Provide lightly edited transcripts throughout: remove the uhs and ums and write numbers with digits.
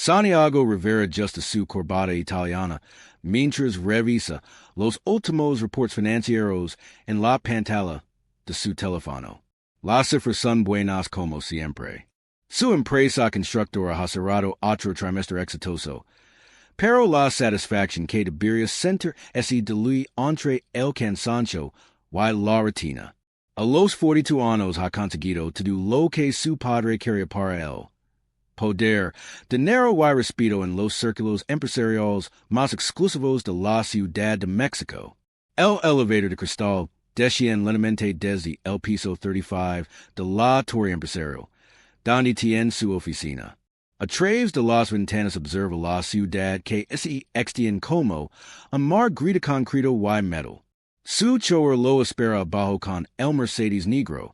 Santiago Rivera Justa su Corbata Italiana, mientras revisa los últimos reportes financieros en la pantalla de su teléfono. Las cifras son buenas como siempre. Su empresa constructora ha cerrado otro trimestre exitoso, pero la satisfacción que debería sentir es diluida entre el cansancio y la rutina. A los 42 años ha conseguido todo lo que su padre quería para él. Poder, dinero y respeto en los círculos empresariales más exclusivos de la Ciudad de México. El elevator de cristal desciende lentamente desde el piso 35 de la torre empresarial, donde tiene su oficina. A través de las ventanas observa la ciudad que se extiende como un mar gris de concreto y metal. Su chofer lo espera abajo con el Mercedes negro,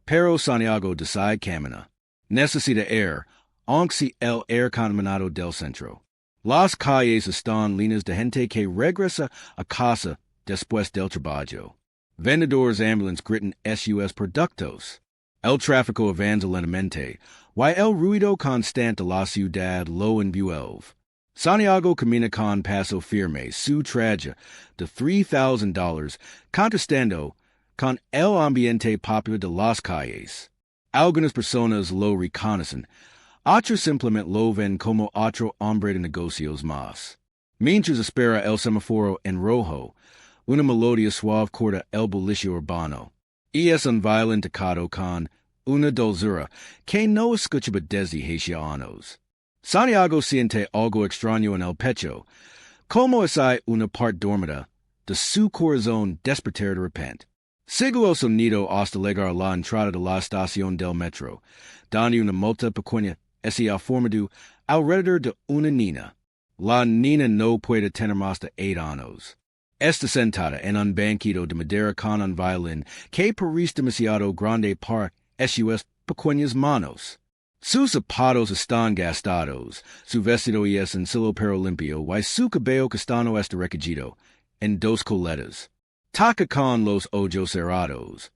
pero Santiago decide camina. Necesita air, aunque sea el air contaminado del centro. Las calles están llenas de gente que regresa a casa después del trabajo. Vendedores ambulantes gritan sus productos. El tráfico avanza lentamente, y el ruido constante de la ciudad lo envuelve. Santiago camina con paso firme su traje de $3,000, contrastando con el ambiente popular de las calles. Algunas personas lo reconocen, otros simplemente lo ven como otro hombre de negocios más. Mientras espera el semáforo en rojo, una melodía suave corta el bullicio urbano. Y es un violín tocado con una dulzura que no escucha desde hace años. Santiago siente algo extraño en el pecho, como si una parte dormida de su corazón despertar de repente. Sigue el sonido hasta llegar a la entrada de la estación del metro, donde una multa pequeña se ha formado alrededor de una niña. La niña no puede tener más de 8 años. Está sentada en un banquito de madera con un violín que parece demasiado grande para sus pequeñas manos. Sus zapatos están gastados, su vestido es sencillo pero limpio, y su cabello castaño está recogido en 2 coletas. Toca con los ojos cerrados,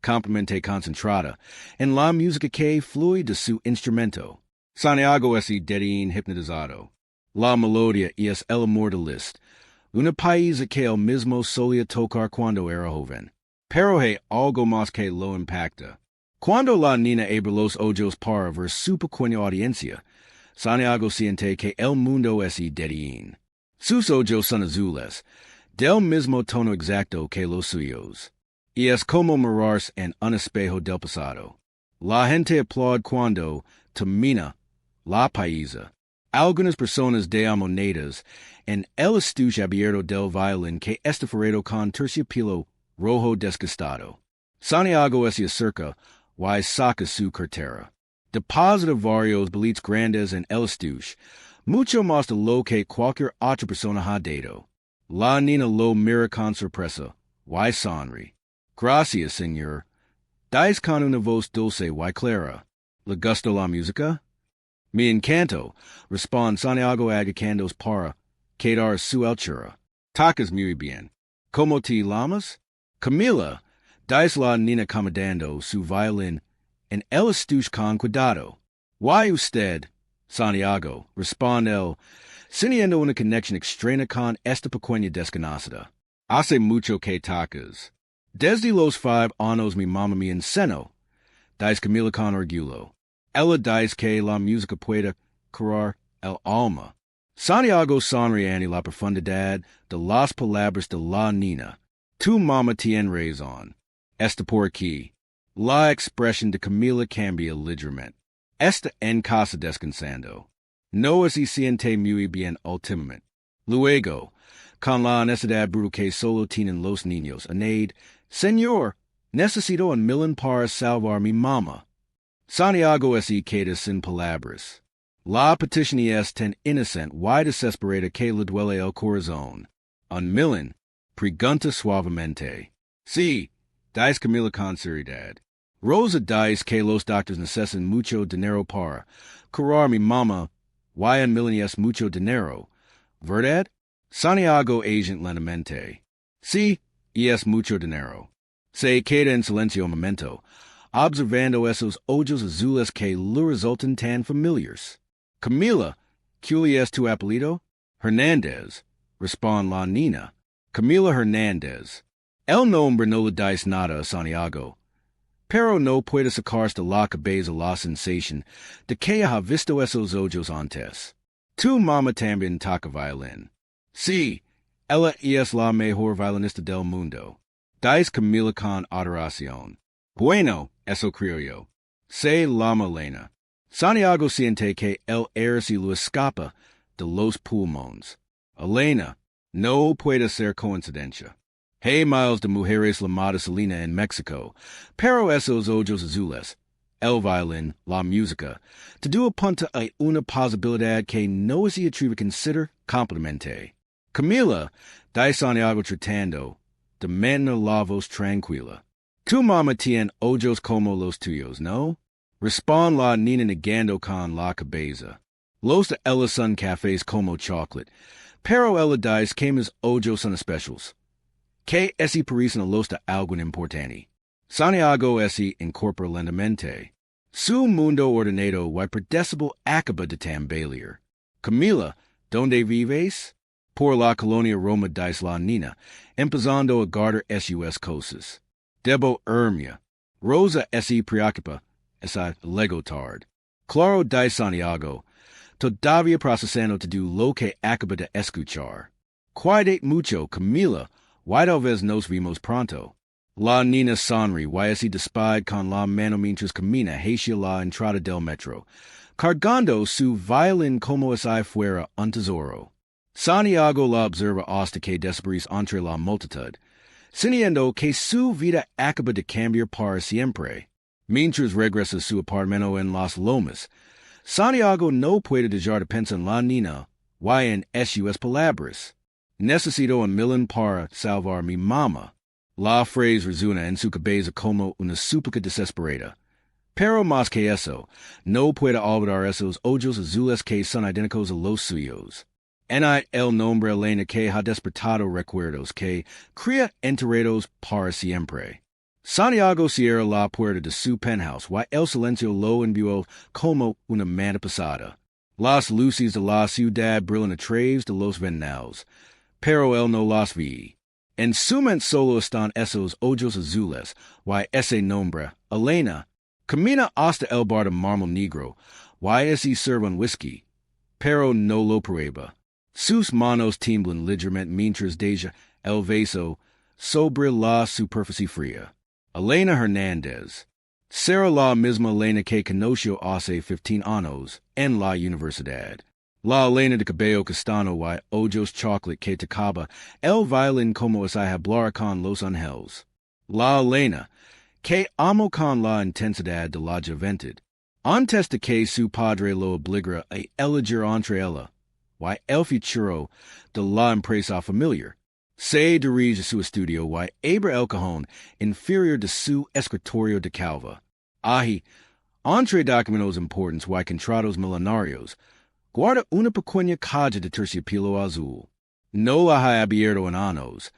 completamente concentrada en la música que fluye de su instrumento. Santiago es dedín hipnotizado. La melodía es el amor de Liszt, una pieza que él mismo solía tocar cuando era joven. Pero hay algo más que lo impacta. Cuando la niña abre los ojos para ver su pequeña audiencia, Santiago siente que el mundo es dedín. Sus ojos son azules, del mismo tono exacto que los suyos. Y es como mirarse en un espejo del pasado. La gente aplaude cuando termina la pieza. Algunas personas dan monedas en el estuche abierto del violín que está forrado con terciopelo rojo desgastado. Santiago se acerca y saca su cartera. Deposita varios billetes grandes en el estuche, mucho más de lo que cualquier otra persona ha dado. La niña lo mira con sorpresa y sonríe. Gracias, señor. Dice con una voz dulce y clara. ¿Le gusta la música? Me encanto, responde Santiago agacándose para quedar su altura. Tocas muy bien. ¿Cómo te llamas? Camila, dice la niña acomodando su violín en el estuche con cuidado. ¿Y usted? Santiago, responde él, sintiendo una conexión extraña con esta pequeña desconocida. Hace mucho que tocas. Desde los 5 años mi mamá me enseñó, dice Camila con orgullo. Ella dice que la música puede curar el alma. Santiago sonríe en la profundidad de las palabras de la niña. Tu mamá tiene razón. Está por aquí. La expresión de Camila cambia ligeramente. Está en casa descansando. No se siente muy bien últimamente. Luego, con la necesidad brutal que solo tienen los niños, añade, Señor, necesito un millón para salvar mi mamá. Santiago se queda sin palabras. La petición es tan inocente y desesperada que le duele el corazón. Un millón, pregunta suavemente. Sí, dice Camila con seriedad. Rosa dice que los doctores necesitan mucho dinero para curar mi mamá, y un millón es mucho dinero, ¿verdad? Santiago agent lentamente. Sí, y es mucho dinero. Se queda en silencio un momento, observando esos ojos azules que le resultan tan familiares. Camila, ¿Culi es tu apellido? Hernandez. Respond la Niña. Camila Hernandez. El nombre no le dice nada a Santiago. Pero no puede sacarse de la cabeza la sensación de que ha visto esos ojos antes. Tu mamá también toca violín. Sí, ella es la mejor violinista del mundo. Dice Camila con adoración. Bueno, eso creo yo. Se llama Elena. Santiago siente que el aire se lo escapa de los pulmones. Elena, no puede ser coincidencia. Hay miles de mujeres llamadas Elena en México, pero esos ojos azules, el violín, la música, te do apunta a una posibilidad que no se atreve a considerar completamente. Camila, dice Santiago tratando de mantener la voz tranquila. Tu mamá tiene ojos como los tuyos, ¿no? Responde la Niña negando con la cabeza. Los de ella son cafés como chocolate, pero ella dice que mis ojos son especiales. Que esi parecen a los de algo importante. Santiago esi incorpora lentamente. Su mundo ordenado y predecible acaba de tambalear. Camila, ¿dónde vives? Por la colonia Roma dice la Niña, empezando a guardar sus cosas. Debo irme. Rosa esi preocupa, esa lego tard. Claro dice Santiago, todavía procesando to do lo que acaba de escuchar. Cuídate mucho, Camila, y tal vez nos vemos pronto. La Niña sonríe y así despide con la mano mientras camina hacia la entrada del metro, cargando su violín como si fuera un tesoro. Santiago la observa hasta que desaparece entre la multitud, sintiendo que su vida acaba de cambiar para siempre. Mientras regresa a su apartamento en Las Lomas, Santiago no puede dejar de pensar en la Niña y en sus palabras. Necesito un millón para salvar mi mamá. La frase resuena en su cabeza como una súplica desesperada. Pero más que eso, no puede olvidar esos ojos azules que son idénticos a los suyos. En el nombre Elena que ha despertado recuerdos que crea enterrados para siempre. Santiago cierra la puerta de su penthouse y el silencio lo envió como una manta pesada. Las luces de la ciudad brillan a través de los ventanales, pero él no las ve. En su mente solo están esos ojos azules y ese nombre, Elena. Camina hasta el bar de mármol negro y así sirve un whisky, pero no lo prueba. Sus manos tiemblan ligeramente mientras deja el vaso sobre la superficie fría. Elena Hernandez. Será la misma Elena que conoció hace 15 años en la universidad. La Elena de cabello castaño y ojos chocolate que tocaba el violín como si hablara con los ángeles. La Elena que amó con la intensidad de la juventud, antes de que su padre lo obligara a elegir entre ella y el futuro de la empresa familiar. Se dirige a su estudio y abre el cajón inferior de su escritorio de calva. Ahí, entre documentos importantes y contratos millonarios, guarda una pequeña caja de terciopelo azul. No la ha abierto en años,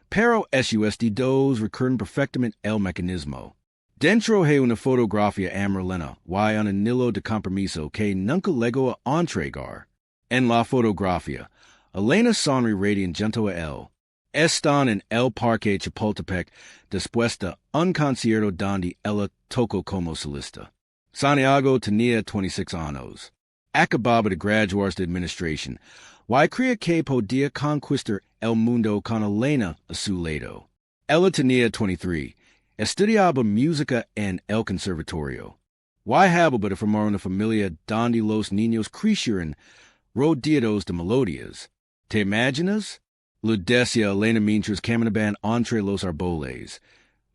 pero sus dedos recuerdan perfectamente el mecanismo. Dentro hay una fotografía amarilla y un anillo de compromiso que nunca llegó a entregar. En la fotografía, Elena sonríe radiante junto a él. Están en el Parque Chapultepec después de un concierto donde ella tocó como solista. Santiago tenía 26 años. Acababa de graduarse de administración y creía que podía conquistar el mundo con Elena a su lado. Ella tenía 23. Estudiaba música en el conservatorio. Y acababa de formar una familia donde los niños crecieron rodeados de melodías. ¿Te imaginas? Lo decía Elena mientras caminaban entre los árboles.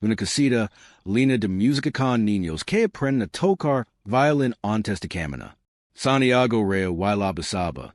Una casita llena de música con niños que aprenden a tocar violín antes de caminar. Santiago reía y la besaba,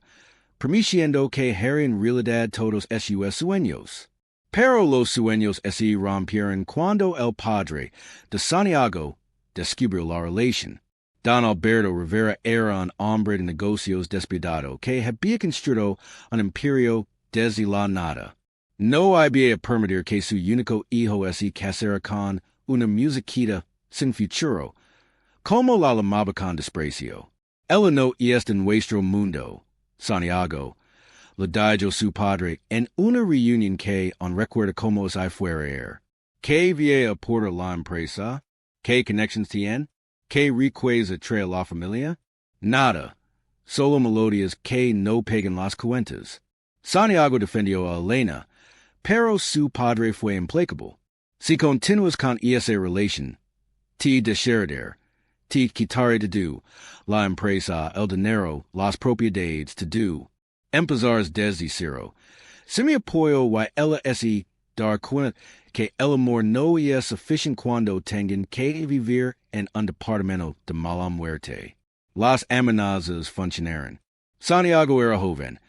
permitiendo que eran en realidad todos sus sueños. Pero los sueños se rompieron cuando el padre de Santiago descubrió la relación. Don Alberto Rivera era un hombre de negocios despiadado que había construido un imperio desde la nada. No había permitir que su único hijo se casara con una musiquita sin futuro, como la llamaba con desprecio. Ella no es de nuestro mundo, Santiago, le digo su padre, en una reunión que on recuerda como si fuera ayer. Que vie aporta la empresa? Que connections tien? Que requesa trae la familia? Nada. Solo melodías que no pegan las cuentas. Santiago defendió a Elena, pero su padre fue implacable. Si continúas con esa relación, te dejaré, te quitaré de do, la empresa, el dinero, las propiedades, te do. Empezar desde cero. Si me apoyo y ella es dar cuenta que el amor no es suficiente cuando tengan que vivir en un departamento de mala muerte. Las amenazas funcionaron. Santiago era joven,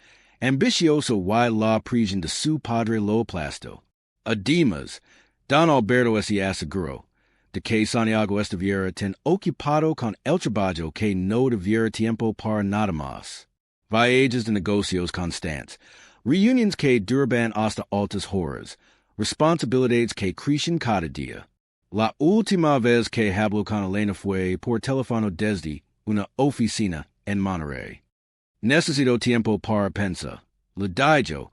ambicioso y la prisión de su padre lo aplastó. Además, Don Alberto se aseguró de que Santiago estuviera tan ocupado con el trabajo que no tuviera tiempo para nada más. Viajes de negocios constantes, reuniones que duraban hasta altas horas, responsabilidades que crecen cada día. La última vez que habló con Elena fue por teléfono desde una oficina en Monterrey. Necesito tiempo para pensar, le digo,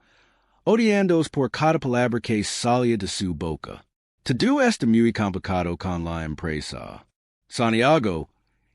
odiando por cada palabra que salía de su boca. Todo está muy complicado con la empresa. Santiago,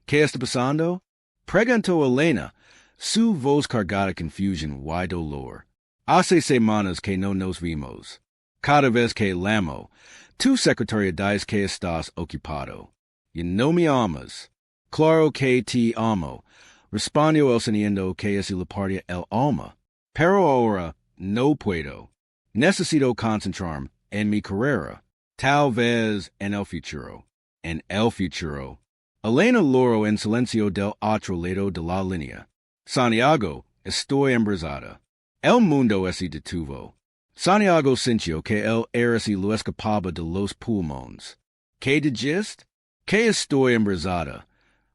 ¿qué está pasando? Preguntó Elena, su voz cargada de confusión y dolor. Hace semanas que no nos vimos. Cada vez que llamo, tu secretaria dice que estás ocupado. Y no me amas. Claro que te amo. Respondió el sonido que es la parte el alma. Pero ahora no puedo. Necesito concentrarme en mi carrera. Tal vez en el futuro. En el futuro. Elena loro en silencio del otro lado de la línea. Santiago, estoy embarazada. El mundo se detuvo. Santiago sintió que él era si lo escapaba de los pulmones. ¿Qué dijiste? Que estoy embarazada.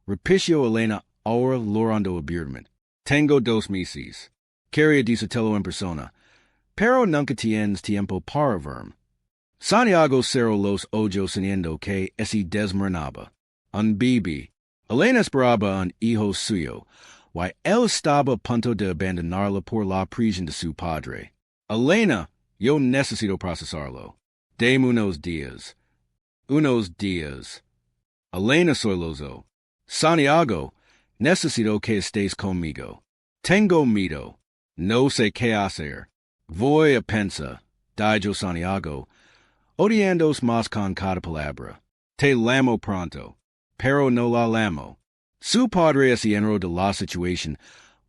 Repitió Elena ahora llorando abiertamente. Tengo 2 meses. Quería decírtelo en persona, pero nunca tienes tiempo para verme. Santiago cerró los ojos sintiendo que se desmoronaba. Un bebé. Elena esperaba un hijo suyo, y él estaba a punto de abandonarla por la prisión de su padre. Elena, yo necesito procesarlo. Dame unos días. Unos días. Elena sollozó. Santiago, necesito que estés conmigo. Tengo miedo. No sé qué hacer. Voy a pensar, dijo Santiago, odiándos más con cada palabra. Te llamo pronto, pero no la llamo. Su padre se enteró de la situación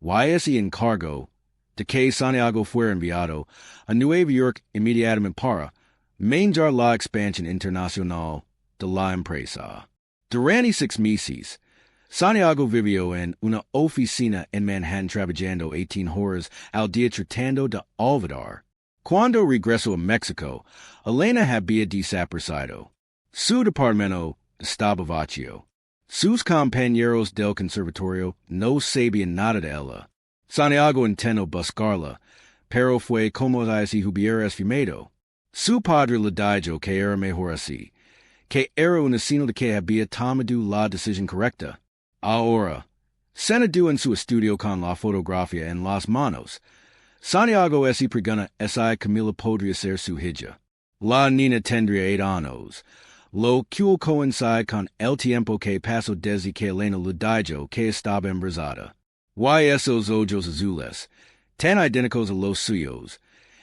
y se encargó de que Santiago fuera enviado a Nueva York inmediatamente para manejar la expansión internacional de la empresa. Durante 6 meses, Santiago vivió en una oficina en Manhattan trabajando 18 horas al día tratando de olvidar. Cuando regresó a México, Elena había desaparecido. Su departamento estaba vacío. Sus compañeros del conservatorio no sabían nada de ella. Santiago intentó buscarla, pero fue como si hubiera esfumado. Su padre le dijo que era mejor así, que era una señal de que había tomado la decisión correcta. Ahora, sentado en su estudio con la fotografía en las manos, Santiago se pregunta si Camila podría ser su hija. La niña tendría 8 años, lo que coincide con el tiempo que pasó desde que Elena le dijo que estaba embarazada. Y esos ojos azules, tan idénticos a los suyos,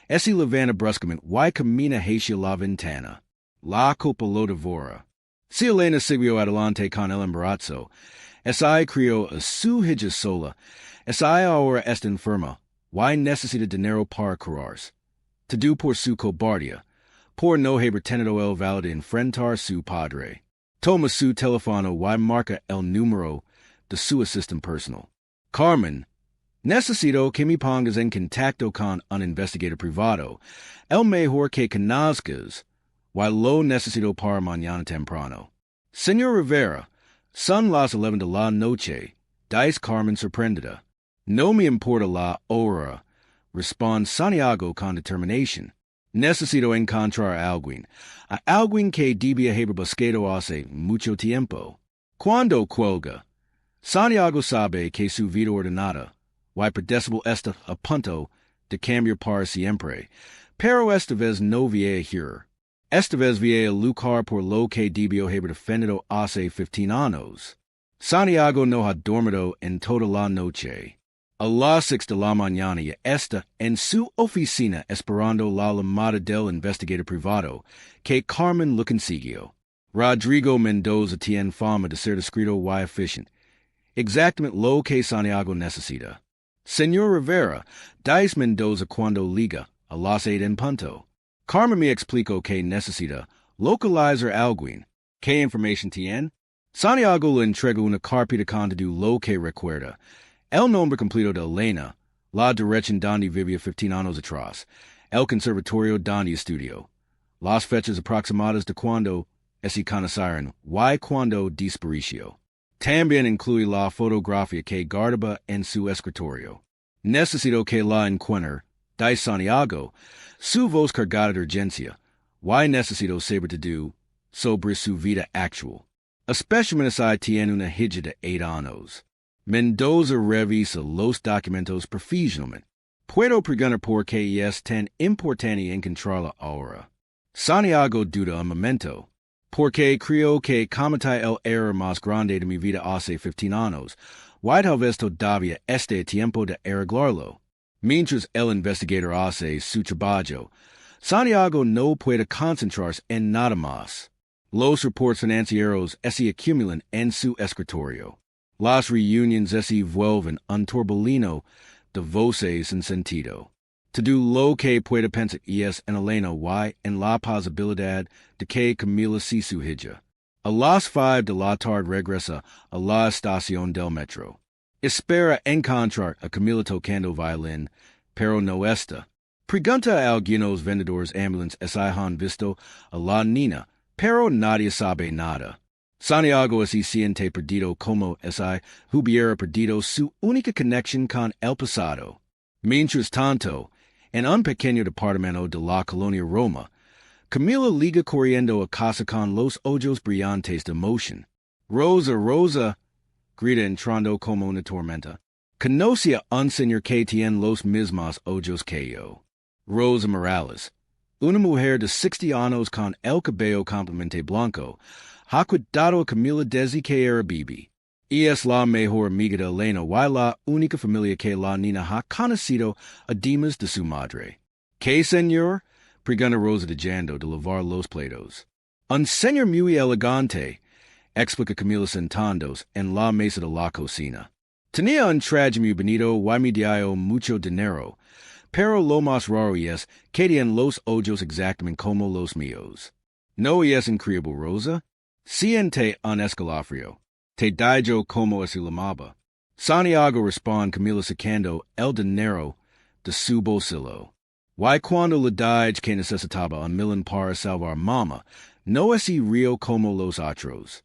se levanta bruscamente y camina hacia la ventana. La culpa lo devora. Si Elena siguió adelante con el embarazo, esa crió a su hija sola, esa ahora está enferma, y necesita dinero para curarse. Todo por su cobardía, por no haber tenido el valor de enfrentar su padre. Toma su teléfono y marca el número de su asistente personal. Carmen, necesito que me pongas en contacto con un investigador privado, el mejor que conozcas, y lo necesito para mañana temprano. Señor Rivera, son las 11 de la noche, dice Carmen sorprendida. No me importa la hora, responde Santiago con determinación. Necesito encontrar a alguien que debía haber buscado hace mucho tiempo. Cuando cuelga, Santiago sabe que su vida ordenada, y predecible esta a punto de cambiar para siempre, pero esta vez no vie here. Esta vez vie a luchar por lo que debió haber defendido hace 15 años. Santiago no ha dormido en toda la noche. A las 6 de la mañana ya está en su oficina esperando la llamada del investigador privado que Carmen lo consiguió. Rodrigo Mendoza tiene fama de ser discreto y efficient. Exactamente lo que Santiago necesita. Señor Rivera, dice Mendoza cuando liga, a las 8 en punto. Carmen me explicó que necesita localizer alguien. ¿Qué información tiene? Santiago le entregó una carpeta con lo que recuerda. El nombre completo de Elena, la dirección donde vivía 15 años atrás, el conservatorio donde estudió, las fechas aproximadas de cuando se conocieron y cuando disparició. También incluye la fotografía que guardaba en su escritorio. Necesito que la encuentre, dice Santiago, su voz cargada de urgencia, y necesito saber todo sobre su vida actual. Especialmente si tiene una hija de 8 años. Mendoza revisa los documentos profesionalmente. Puedo preguntar por qué es tan importante encontrarla ahora. Santiago duda un momento. Porque creo que cometí el error más grande de mi vida hace 15 años. Y tal vez todavía este tiempo de arreglarlo. Mientras el investigador hace su trabajo, Santiago no puede concentrarse en nada más. Los reportes financieros se acumulan en su escritorio. Las reuniones se vuelven un torbellino de voces sin sentido. Todo lo que puede pensar es en Elena y en la posibilidad de que Camila sea su hija. A las 5 de la tarde regresa a la estación del metro. Espera encontrar a Camila tocando violín, pero no está. Pregunta a algunos vendedores ambulantes si han visto a la niña, pero nadie sabe nada. Santiago se siente perdido como si hubiera perdido su única conexión con el pasado. Mientras tanto, en un pequeño departamento de la colonia Roma, Camila liga corriendo a casa con los ojos brillantes de emoción. Rosa, Rosa, grita entrando como una tormenta. Conoce a un señor que tiene los mismos ojos que yo. Rosa Morales, una mujer de 60 años con el cabello completamente blanco, ha cuidado a Camila desde que era bebé. Y es la mejor amiga de Elena y la única familia que la niña ha conocido además de su madre. ¿Qué señor? Pregunta Rosa de lavar los platos. Un señor muy elegante, explica Camila sentándose en la mesa de la cocina. Tenía un traje muy bonito y me dio mucho dinero, pero lo más raro es que tiene los ojos exactamente como los míos. ¿No es increíble, Rosa? Siente un escalofrío. Te digo como es la maba. Santiago responde Camila sacando el dinero de su bolsillo. Y cuando le dije que necesitaba un millón para salvar mamá, no es real como los otros.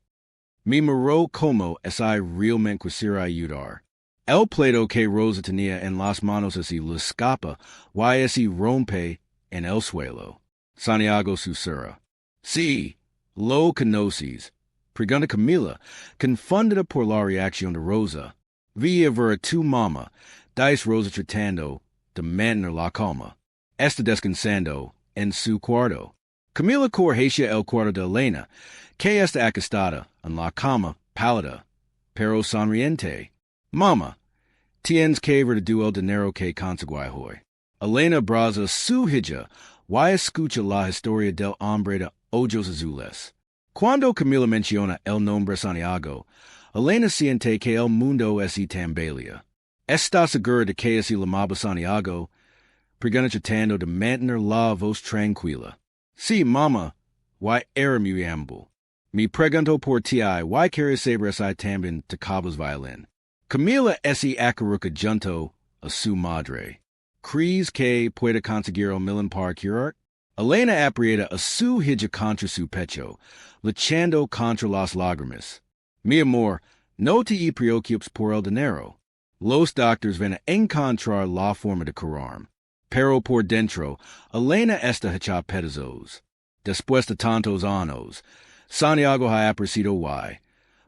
Me miró como si realmente quisiera ayudar. El plato que Rosa tenía en las manos le escapa y rompe en el suelo. Santiago susurra. Sí, lo conoces. Pregunta Camila, confundida por la reacción de Rosa. Vi a ver a tu mamá, dice Rosa tratando de mantener la calma. Está descansando en su cuarto. Camila corre hacia el cuarto de Elena, que está acostada en la cama, pálida, pero sonriente. Mamá, tienes que ver el dinero que conseguí hoy. Elena abraza su hija y escucha la historia del hombre de ojos azules. Cuando Camila menciona el nombre Santiago, Elena siente que el mundo se tambalea. ¿Está segura de que es la amaba Santiago? Pregunta tratando de mantener la voz tranquila. Sí, mamá, y era muy amable. Me pregunto por ti y quiero saber si también tocabas violín. Camila se acerca junto a su madre. ¿Crees que puede conseguir el millón para curar? Elena aprieta a su hija contra su pecho, luchando contra las lágrimas. Mi amor, no te preocupes por el dinero. Los doctores van a encontrar la forma de curarme. Pero por dentro, Elena está hecha pedazos. Después de tantos años, Santiago ha apreciado why.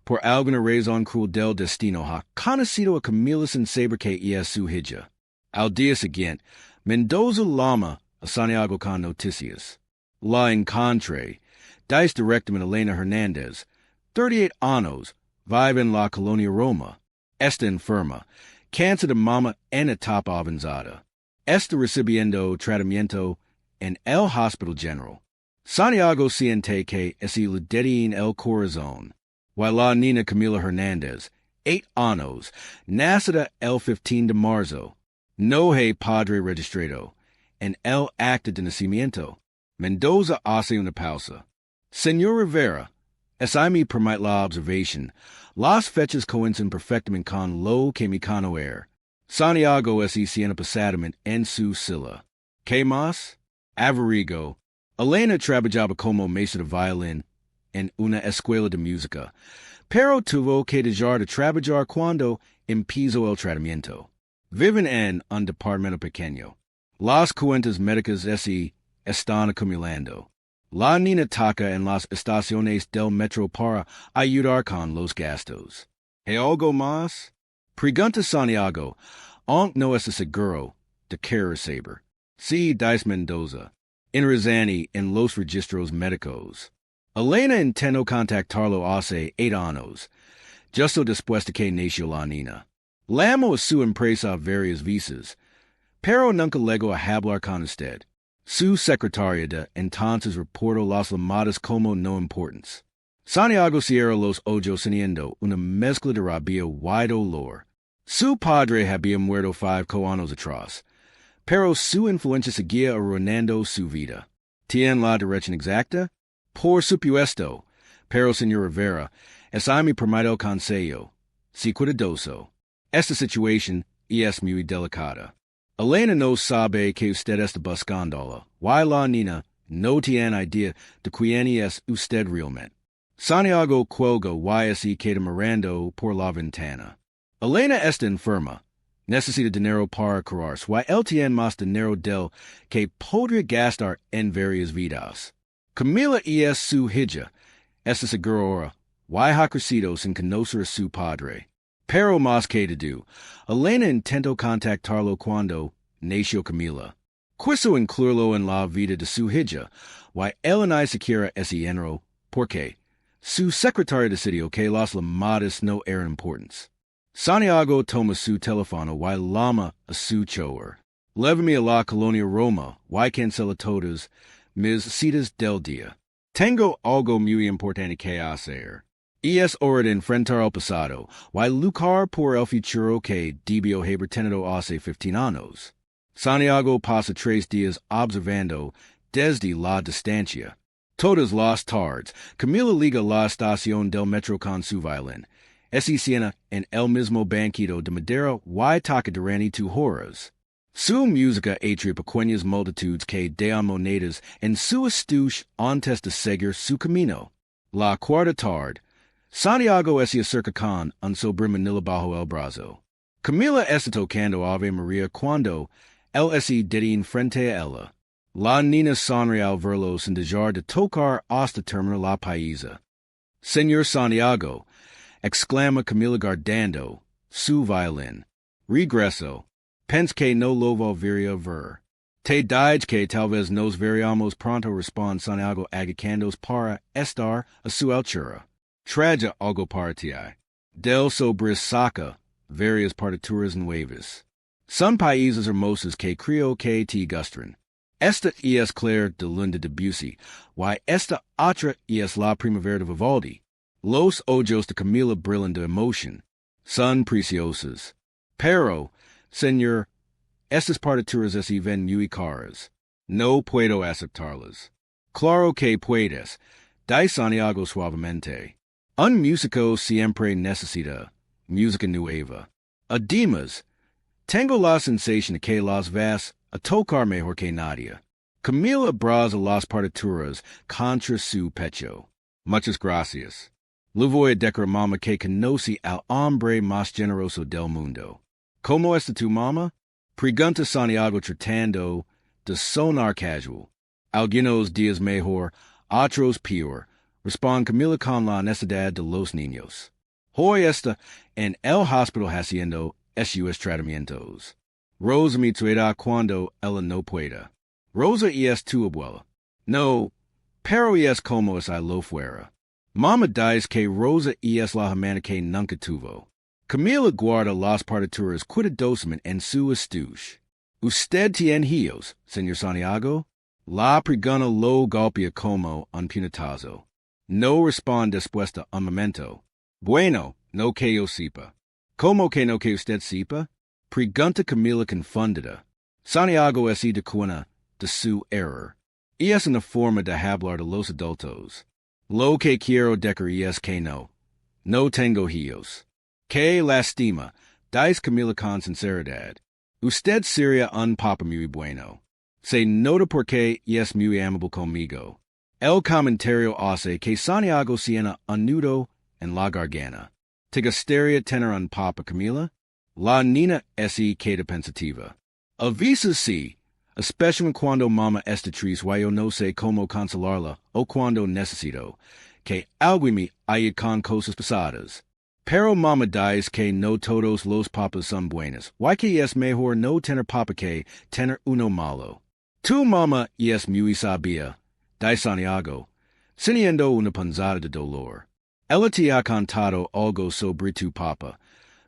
por alguna razón cruel del destino ha conocido a Camila sin saber que es su hija. Al día siguiente, Mendoza llama a Santiago con noticias. La encontré. Dice directamente Elena Hernández, 38 años, vive en la colonia Roma. Está enferma. Cáncer de mama en etapa avanzada. Está recibiendo tratamiento en el Hospital General. Santiago siente que es le detiene el corazón. While la niña Camila Hernández, 8 años, nacida el 15 de marzo, no hay padre registrado. En el acta de nacimiento, Mendoza hace una pausa. Señor Rivera, es a mí permite la observación, las fechas coinciden perfectamente con lo que me conocer. Santiago es siena pasadamente en su silla. ¿Qué más? Averigo. Elena trabajaba como maestra de violín en una escuela de música, pero tuvo que dejar de trabajar cuando empezó el tratamiento. Viven en un departamento pequeño. Las cuentas médicas están acumulando. La niña toca en las estaciones del metro para ayudar con los gastos. ¿Hay algo más? Pregunta Santiago, aunque no está seguro de querer saber. Sí, dice Mendoza. Enrizani en los registros médicos. Elena intentó contactarlo hace 8 años, justo después de que nació la niña. Llamó a su empresa varias veces, pero nunca llegó a hablar con usted. Su secretaria de entonces reportó las llamadas como no importantes. Santiago cierra los ojos teniendo una mezcla de rabia y dolor. Su padre había muerto 5 años atrás, pero su influencia seguía arruinando su vida. ¿Tiene la dirección exacta? Por supuesto, pero señor Rivera, es a mi permitido consejo. Si cuidadoso. Esta situación es muy delicada. Elena no sabe que usted está buscándola, y la niña no tiene idea de quién es usted realmente. Santiago cuelga y así queda mirando por la ventana. Elena está enferma. Necesita dinero para curarse, y él tiene más dinero del que podría gastar en varias vidas. Camila es su hija, está seguro ahora, y ha crecido sin conocer a su padre. Pero más que de do, Elena intentó contactarlo cuando nació Camila. Quiso incluirlo en la vida de su hija, y él no siquiera es enero, porque su secretaria decidió que las llamadas no eran importantes. Santiago toma su teléfono y llama a su chofer. Llévame a la colonia Roma y cancela todas mis citas del día. Tengo algo muy importante que hacer. Es hora de enfrentar el pasado y luchar por el futuro que debió haber tenido hace 15 años. Santiago pasa 3 días observando desde la distancia. Todas las tardes, Camila liga la estación del metro con su violín. Siena en el mismo banquito de madera y toca durante 2 horas. Su música atrae pequeñas multitudes que dan monedas en su estuche antes de seguir su camino. La cuarta tarde, Santiago se acerca con un sobre manila bajo el brazo. Camila está tocando Ave María cuando él detiene frente a ella. La niña sonríe al verlo sin dejar de tocar hasta terminar la pieza. Señor Santiago, exclama Camila guardando su violín. Regreso. Pense que no lo volvería a ver. Te dije que tal vez nos veríamos pronto, responde Santiago agacándose para estar a su altura. Traja algo para ti. Del sobre saca varias partituras nuevas. Son países hermosos que creo que te gustan. Esta es Claire de Luna de Debussy, y esta otra es La Primavera de Vivaldi. Los ojos de Camila brillan de emoción. Son preciosas. Pero, señor, estas partituras ven muy caras. No puedo aceptarlas. Claro que puedes, dice Santiago suavemente. Un músico siempre necesita música nueva. Además, tengo la sensación de que las vas a tocar mejor que nadie. Camila abraza las partituras contra su pecho. Muchas gracias. Le voy a decir mamá que conoce al hombre más generoso del mundo. ¿Cómo está tu mamá? Pregunta Santiago tratando de sonar casual. Algunos días mejor, otros peor, responde Camila con la necesidad de los niños. Hoy esta en el hospital haciendo sus tratamientos. Rosa me traerá cuando ella no pueda. Rosa es tu abuela. No, pero es como si lo fuera. Mama dice que Rosa es la hermana que nunca tuvo. Camila guarda las partituras cuidadosamente en su estuche. ¿Usted tiene hijos, señor Santiago? La pregunta lo golpea como un puñetazo. No responde después de un momento. Bueno, no que yo sepa. ¿Cómo que no que usted sepa? Pregunta Camila confundida. Santiago se da cuenta de su error. Y es una forma de hablar de los adultos. Lo que quiero decir es que no. No tengo hijos. Que lástima, dice Camila con sinceridad. Usted sería un papa muy bueno. Se nota porque es muy amable conmigo. El comentario hace que Santiago tiene un nudo en la garganta. ¿Te gustaría tener un papa, Camila? La niña queda pensativa. A veces sí, especialmente cuando mamá está triste y yo no sé cómo consolarla o cuando necesito que algo me ayude con cosas pesadas. Pero mamá dice que no todos los papas son buenos, y que es mejor no tener papa que tener uno malo. Tu mamá es muy sabia, dice Santiago, sintiendo una punzada de dolor. Ella te ha contado algo sobre tu papa,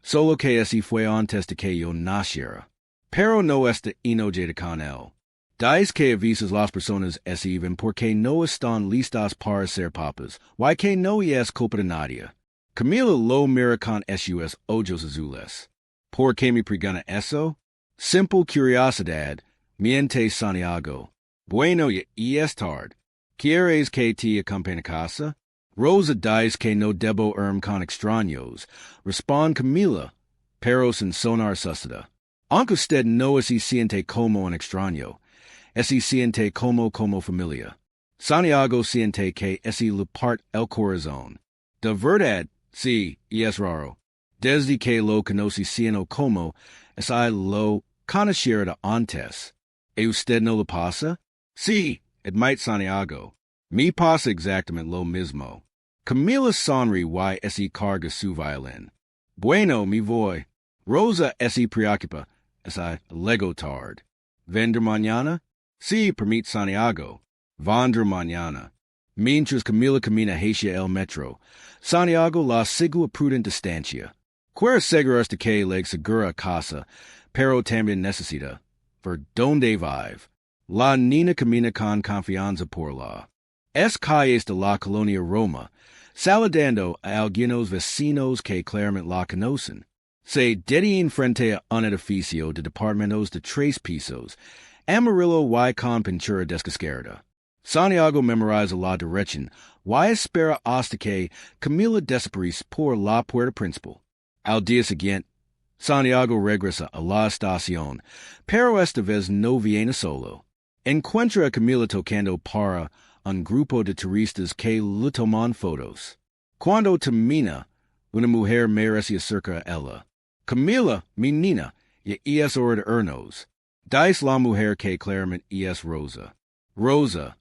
solo que así fue antes de que yo naciera. Pero no está enojada con él. Dice que a veces las personas escriben porque no están listas para ser papas, y que no es culpa de nadie. Camila lo mira con sus ojos azules. ¿Por qué me pregunta eso? Simple curiosidad, miente Santiago. Bueno, ya es tarde. ¿Quieres que te acompañe a casa? Rosa dice que no debo con extraños. Responde Camila, pero sin sonar suscita. Aunque usted no se siente como un extraño, se siente como familia. Santiago siente que le parte el corazón. De verdad, sí, es raro. Desde que lo conocí siendo como, lo conociera antes. ¿Y usted no lo pasa? Sí, admite Santiago. Me pasa exactamente lo mismo. Camila sonríe y carga su violín. Bueno, me voy. Rosa se preocupa, lego tarde. ¿Vender mañana? Sí, permite Santiago. Vender mañana. Mientras Camila camina hacia el metro, Santiago la sigue a prudente distancia. Quiere asegurarse de que le segura a casa, pero también necesita ver dónde vive. La niña camina con confianza por las calles de la colonia Roma, saludando a algunos vecinos que claramente la conocen. Se detiene frente a un edificio de departamentos de 3 pisos, amarillo y con pintura descascarada. Santiago memoriza la dirección y espera hasta que Camila desaparece por la puerta principal. Al día siguiente, Santiago regresa a la estación, pero esta vez no viene solo. Encuentra a Camila tocando para un grupo de turistas que le toman fotos. Cuando termina, una mujer mira se acerca a ella. Camila, mi niña, ya es hora de irnos. Dice la mujer que claramente es Rosa. Rosa,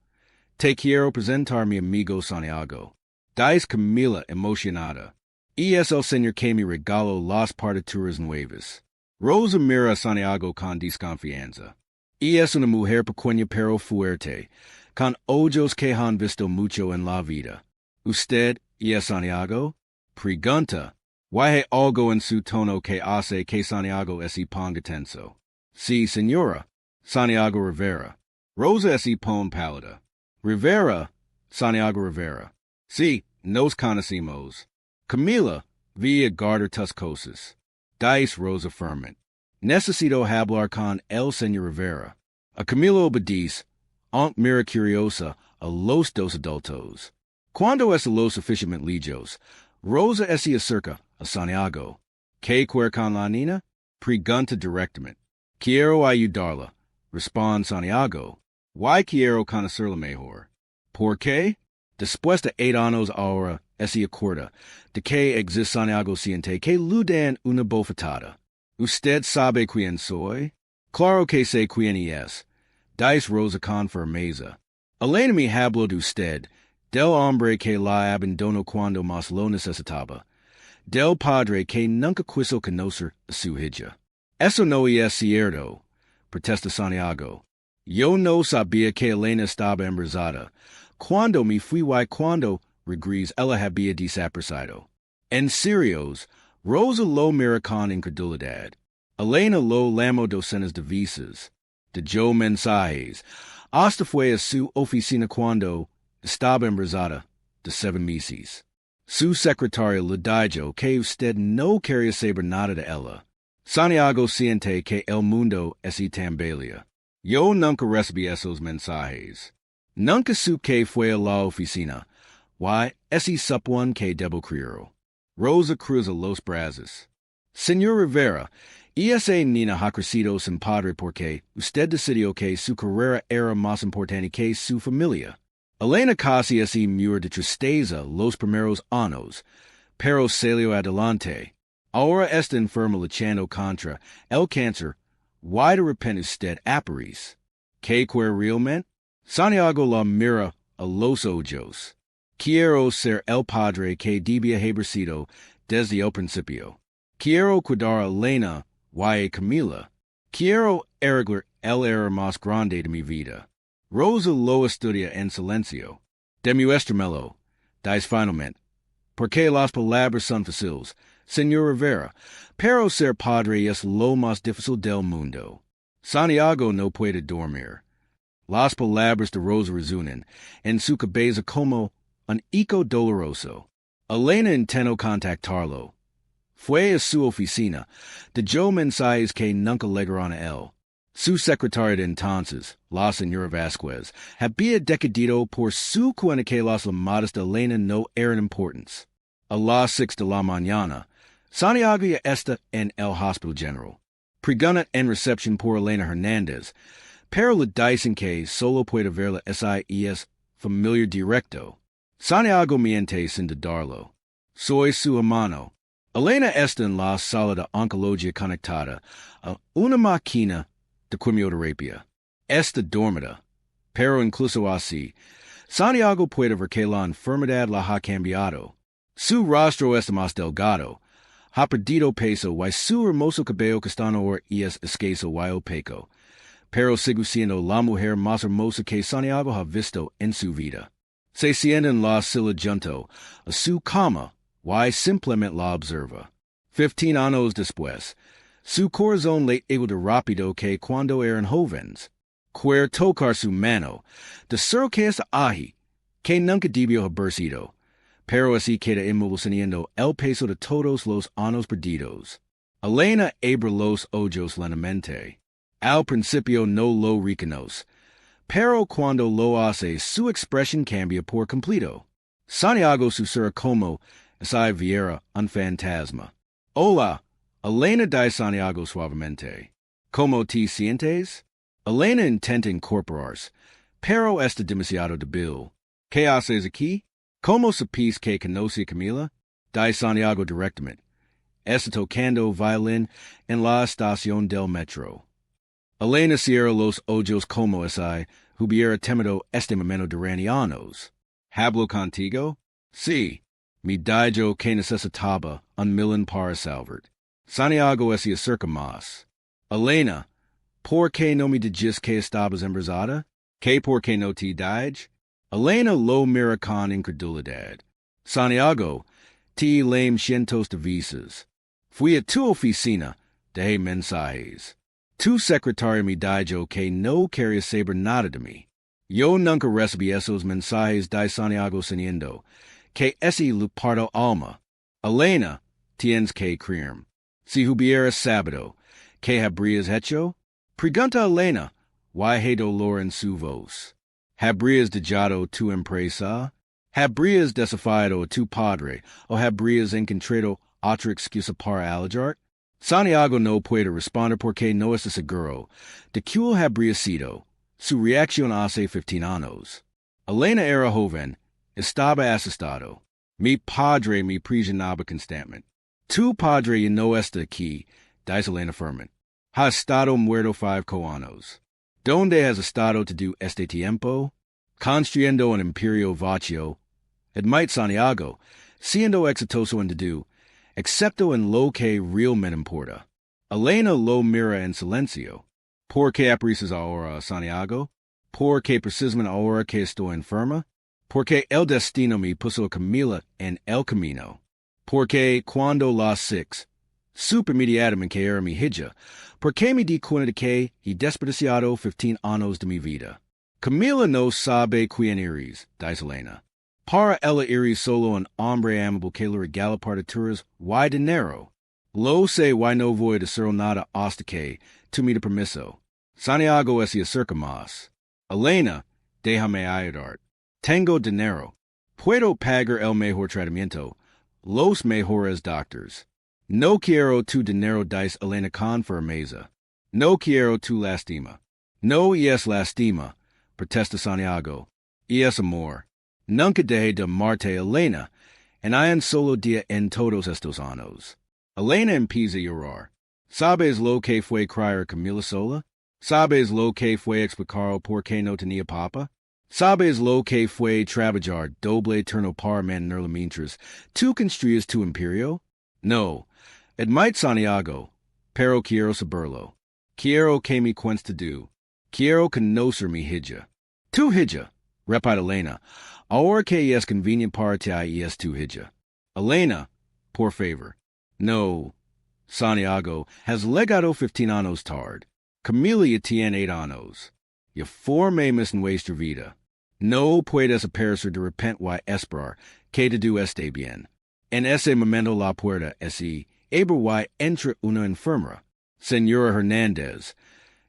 te quiero presentar mi amigo Santiago. Dice Camila emocionada. Es el señor que me regaló las partituras nuevas. Rosa mira a Santiago con desconfianza. Es una mujer pequeña pero fuerte, con ojos que han visto mucho en la vida. ¿Usted es Santiago? Pregunta. ¿Hay algo en su tono que hace que Santiago se ponga tenso? Sí, señora. Santiago Rivera. Rosa se pone pálida. Rivera. Santiago Rivera. Sí, nos conocemos. Camila, via guardar tus cosas. Dice Rosa firmemente. Necesito hablar con el señor Rivera. A Camila obedece, aunque mira curiosa a los dos adultos. Cuando es lo suficientemente lejos, Rosa se acerca a Santiago. ¿Qué quiere con la niña? Pregunta directamente. Quiero ayudarla, responde Santiago. ¿Why quiero conocerla mejor? ¿Por qué? Después de 8 años ahora, se acuerda de que existe Santiago siente que le dan una bofetada. ¿Usted sabe quién soy? Claro que sé quién es. Dice Rosa con firmeza. Elena me habló de usted, del hombre que la abandonó cuando más lo necesitaba. Del padre que nunca quiso conocer a su hija. Eso no es cierto, protesta Santiago. Yo no sabía que Elena estaba embarazada. Cuando me fui cuando regrees ella había desaparecido. En serios, Rosa lo mira con incredulidad. Elena lo llamó docenas de veces. De yo mensajes. Hasta fue a su oficina cuando estaba embarazada de 7 meses. Su secretario le dijo que usted no quería saber nada de ella. Santiago siente que el mundo es tambaleante. Yo nunca recibí esos mensajes. Nunca supe que fue a la oficina. Why, ese supone que debo creerlo. Rosa cruza los brazos. Señor Rivera, esa niña ha crecido sin padre porque usted decidió que su carrera era más importante que su familia. Elena casi así murió de tristeza los primeros años, pero salió adelante. Ahora está enferma luchando contra el cáncer. Why de repente usted aparece? ¿Qué quiere realmente? Santiago la mira a los ojos. Quiero ser el padre que debía haber sido desde el principio. Quiero cuidar a Elena, y Camila. Quiero arreglar el error más grande de mi vida. Rosa lo estudia en silencio. Demuéstramelo. Dice finalmente. Porque las palabras son fáciles, Señor Rivera, pero ser padre es lo más difícil del mundo. Santiago no puede dormir. Las palabras de Rosa resuenan en su cabeza como un eco doloroso. Elena intentó contactarlo. Fue a su oficina. Dejó mensajes que nunca llegaron a él. Su secretaria de entonces, la señora Vasquez, había decidido por su cuenta que las llamadas de Elena no eran importantes. A las 6 de la mañana, Santiago ya está en el Hospital General. Pregunta en recepción por Elena Hernández, pero le dicen que solo puede verla y es familiar directo. Santiago miente sin dudarlo. Soy su hermano. Elena está en la sala de oncología conectada a una máquina de quimioterapia. Está dormida, pero incluso así, Santiago puede ver que la enfermedad la ha cambiado. Su rostro está más delgado, ha perdido peso y su hermoso cabello castaño ahora es escaso y opaco, pero sigue siendo la mujer más hermosa que Santiago ha visto en su vida. Se sienta en la silla junto a su cama y simplemente la observa. 15 años después, su corazón late igual de rápido que cuando eran jóvenes. Quiere tocar su mano, de ser que es ají, que nunca debió haber sido, pero así queda inmóvil sintiendo el peso de todos los años perdidos. Elena abre los ojos lentamente. Al principio no lo reconoce, pero cuando lo hace su expresión cambia por completo. Santiago susurra como si viera un fantasma. Hola, Elena dice Santiago suavemente. ¿Cómo te sientes? Elena intenta incorporarse, pero está demasiado débil. ¿Qué haces aquí? ¿Cómo supiste que conoce a Camila? Dice Santiago directamente. Está tocando violín en la estación del metro. Elena cierra los ojos como si hubiera temido este momento durante años. ¿Hablo contigo? Sí. Me dijo que necesitaba un millón para salvar. Santiago se acerca más. Elena, ¿por qué no me dijiste que estabas embarazada? ¿Qué por qué no te dije? Elena lo mira con incredulidad. Santiago, te lame cientos de veces. Fui a tu oficina, dejé mensajes. Tu secretaria me dijo que no quería saber nada de mí. Yo nunca recibí esos mensajes de Santiago sintiendo que ese le parto alma. Elena, tienes que creerme. Si hubiera sabido, ¿qué habrías hecho? Pregunta a Elena, why hay dolor en su voz. ¿Habrías dejado tu empresa? ¿Habrías desafiado a tu padre o habrías encontrado otra excusa para alejar? Santiago no puede responder porque no está seguro de cuál habría sido su reacción hace 15 años. Elena era joven, estaba asustado. Mi padre me presionaba constantemente. Tu padre ya no está aquí, dice Elena firmemente. Ha estado muerto 5 años. ¿Dónde has estado todo este tiempo? Construyendo un imperio vacío. Admite Santiago, siendo exitoso en todo, excepto en lo que realmente importa. Elena lo mira en silencio. ¿Por qué aprecias ahora a Santiago? ¿Por qué precisamente ahora que estoy enferma? Porque el destino me puso a Camila en el camino. Porque cuando las six, supe inmediatamente que era mi hija, porque me di cuenta de que he desperdiciado 15 años de mi vida. Camila no sabe quién eres, dice Elena. Para ella eres solo un hombre amable que le regala partituras y dinero. Lo sé y no voy a decir nada hasta que tú me de permiso. Santiago se acerca más. Elena, déjame ayudar. Tengo dinero. Puedo pagar el mejor tratamiento. Los mejores doctors. No quiero tu dinero, dice Elena con firmeza. No quiero tu lastima. No es lastima, protesta Santiago. Es amor. Nunca deje de amarte, Elena, en un solo día en todos estos años. Elena empieza a llorar. ¿Sabes lo que fue criar Camila sola? ¿Sabes lo que fue explicar por qué no tenía papa? ¿Sabes lo que fue trabajar doble turno para mantenerla mientras tú construyes tu imperio? No, admite Santiago, pero quiero saberlo. Quiero que me cuentes tú. Quiero conocer mi hija. Tu hija, repite Elena, ahora que es convenient para ti es tu hija. Elena, por favor. No, Santiago has legado 15 años tard. Camila tiene 8 años. Y forme mis nuestra vida. No puedes aparecer de repente y esperar que todo esté bien. En ese momento la puerta se abre y entra una enfermera. Señora Hernández,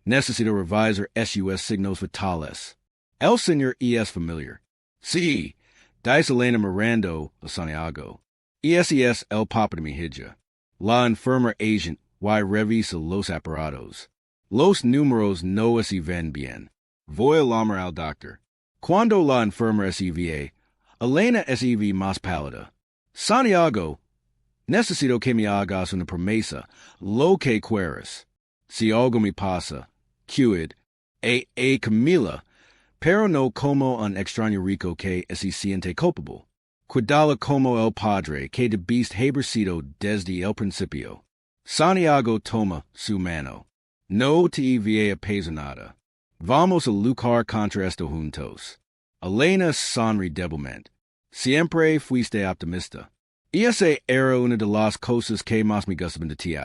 necesito revisar sus signos vitales. El señor es familiar. Sí, dice Elena mirando a Santiago. Ese es el papa de mi hija. La enfermera agent y revisa los aparatos. Los números no se ven bien. Voy a llamar al doctor. Cuando la enfermera se ve, Elena se ve más pálida. Santiago, necesito que me hagas una promesa, lo que quieras. Si algo me pasa, cuid, Camila, pero no como un extraño rico que se siente culpable. Cuidala como el padre que debiste haber sido desde el principio. Santiago toma su mano. No te envié a pesar nada. Vamos a luchar contra esto juntos. Elena sonríe débilmente. Siempre fuiste optimista. Esa era una de las cosas que más me gustaban de ti.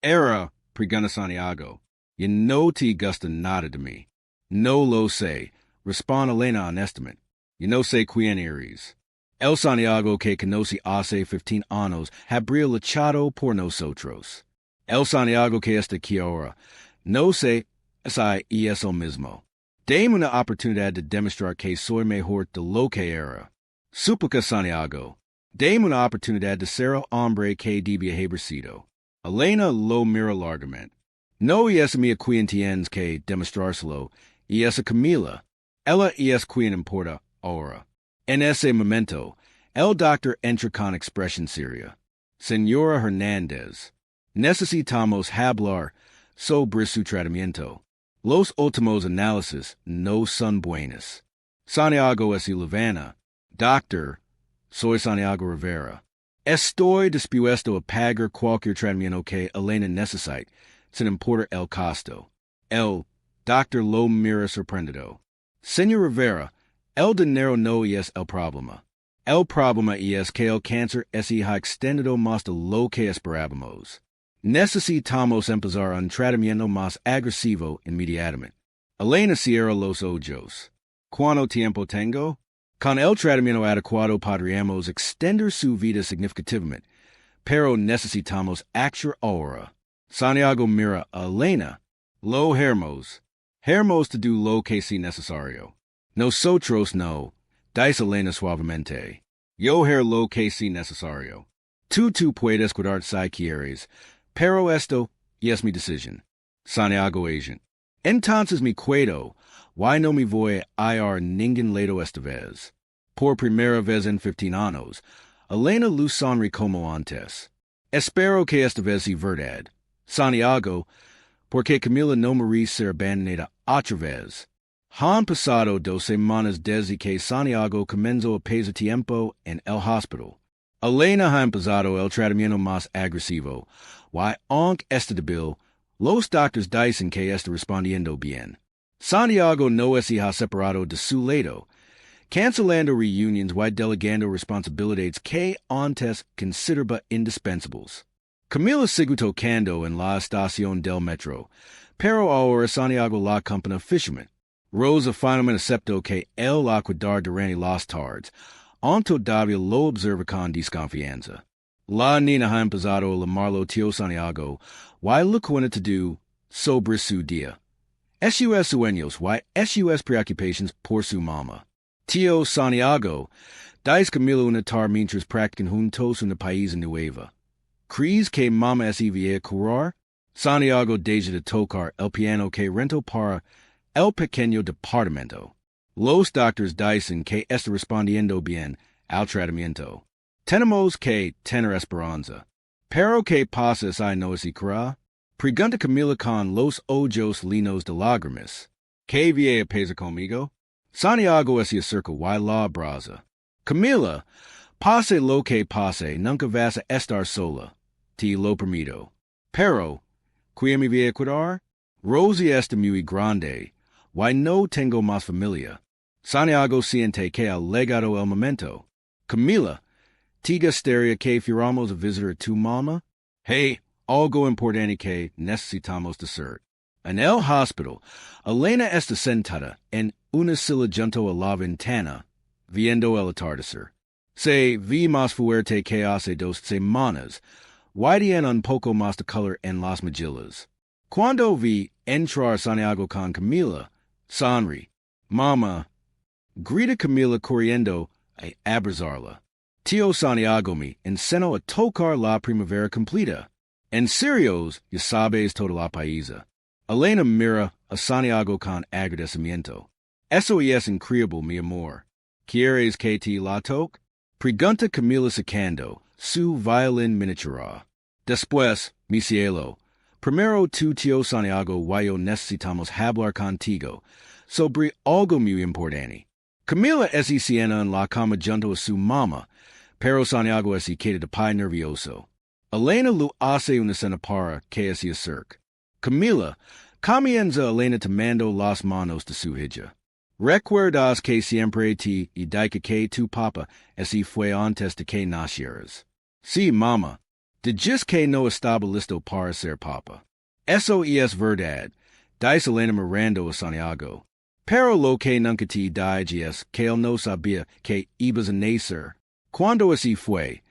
Era, pregona Santiago. Y no te gusta nada de mí. No lo sé, responde Elena honestamente. Y no sé quién eres. El Santiago que conocí hace 15 años habría luchado por nosotros. El Santiago que está aquí ahora, no sé si es el mismo. Dame una oportunidad de demostrar que soy mejor de lo que era. Súplica Santiago. Dame una oportunidad de ser el hombre que debía haber sido. Elena lo mira largamente. No es mi quien tienes que demostrárselo, es a Camila. Ella es quien importa ahora. En ese momento, el doctor entra con expresión seria. Señora Hernández, necesitamos hablar sobre su tratamiento. Los últimos análisis no son buenos. Santiago se levanta. Doctor, soy Santiago Rivera. Estoy dispuesto a pagar cualquier tratamiento que Elena necesite, sin importar el costo. El doctor lo mira sorprendido. Señor Rivera, el dinero no es el problema. El problema es que el cáncer se ha extendido más de lo que esperábamos. Necesitamos empezar un tratamiento más agresivo inmediatamente. Elena cierra los ojos. ¿Cuánto tiempo tengo? Con el tratamiento adecuado podríamos extender su vida significativamente, pero necesitamos actuar ahora. Santiago mira a Elena. Lo hermos. Hermos to do lo que sea necesario. Nosotros no, dice Elena suavemente. Yo haré lo que sea necesario. Tú puedes cuidar si quieres, pero esto es mi decisión. Santiago agent. Entonces me cuido, why no me voy a ir ningún lado esta vez. Por primera vez en 15 años, Elena luz sonríe como antes. Espero que esta vez sea verdad. Santiago, porque Camila no merece ser abandonada otra vez. Han pasado 2 semanas desde que Santiago comenzó a pasar tiempo en el hospital. Elena ha empezado el tratamiento más agresivo. Y aunque está débil, los doctores dicen que está respondiendo bien. Santiago no se ha separado de su lado, cancelando reuniones y delegando responsabilidades que antes consideraba indispensables. Camila sigue tocando en la estación del metro, pero ahora Santiago la acompaña fisherman. Rosa finalmente aceptó que él la cuidar durante las tardes, aunque todavía lo observa con desconfianza. La niña ha empezado a llamarlo tío Santiago, y lo cuenta todo sobre su día. Sus sueños y sus preocupaciones por su mamá. Tío Santiago, dice Camila una tarde mientras practican juntos una paisa nueva. ¿Crees que mamá es iba a curar? Santiago deja de tocar el piano que rentó para el pequeño departamento. Los doctores dicen que está respondiendo bien al tratamiento. Tenemos que tener esperanza. Pero ¿qué pasa si no se cura? Pregunta Camila con los ojos llenos de lágrimas. ¿Qué viene a pasar conmigo? Santiago se acerca y la abraza. Camila, pase lo que pase, nunca vas a estar sola. Te lo permito. Pero, ¿quién me va a cuidar? Rosie está muy grande, y no tengo más familia. Santiago siente que ha llegado el momento. Camila, ¿te gustaría que fuéramos a visitar a tu mamá? Hey, algo importante que necesitamos decir. En el hospital, Elena está sentada en una silla junto a la ventana, viendo el atardecer. Se ve más fuerte que hace 2 semanas, y tiene un poco más de color en las mejillas. Cuando vi entrar Santiago con Camila, sonrí. Mamá, grita Camila corriendo a abrazarla. Tío Santiago me enseñó a tocar la primavera completa. En serios, ya sabes toda la paisa. Elena mira a Santiago con agradecimiento. Eso es increíble, mi amor. ¿Quieres que te la toque? Pregunta Camila sacando su violín miniatura. Después, mi cielo, primero tu tío Santiago y yo necesitamos hablar contigo sobre algo muy importante. Camila se sienta en la cama junto a su mamá, pero Santiago se queda de pie nervioso. Elena lo hace una señal para que se acerque. Camila, comienza Elena tomando las manos de su hija. ¿Recuerdas que siempre te dije que tu papá se fue antes de que nacieras? Sí, mamá. Dijiste que no estaba listo para ser papá. Eso es verdad, dice Elena mirando a Santiago. Pero lo que nunca te dije es que él no sabía que ibas a nacer. Cuando se fue,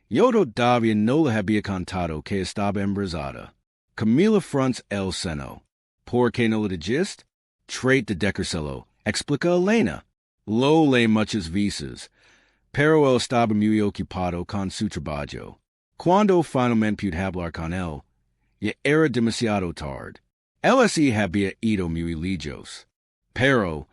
yo todavía no le había contado que estaba embarazada. Camila frunce el seno. ¿Por qué no lo dijiste? Trate de decírselo, explica Elena. Lo le muchas veces, pero él estaba muy ocupado con su trabajo. Cuando finalmente pude hablar con él, ya era demasiado tarde. Él se había ido muy lejos. Pero,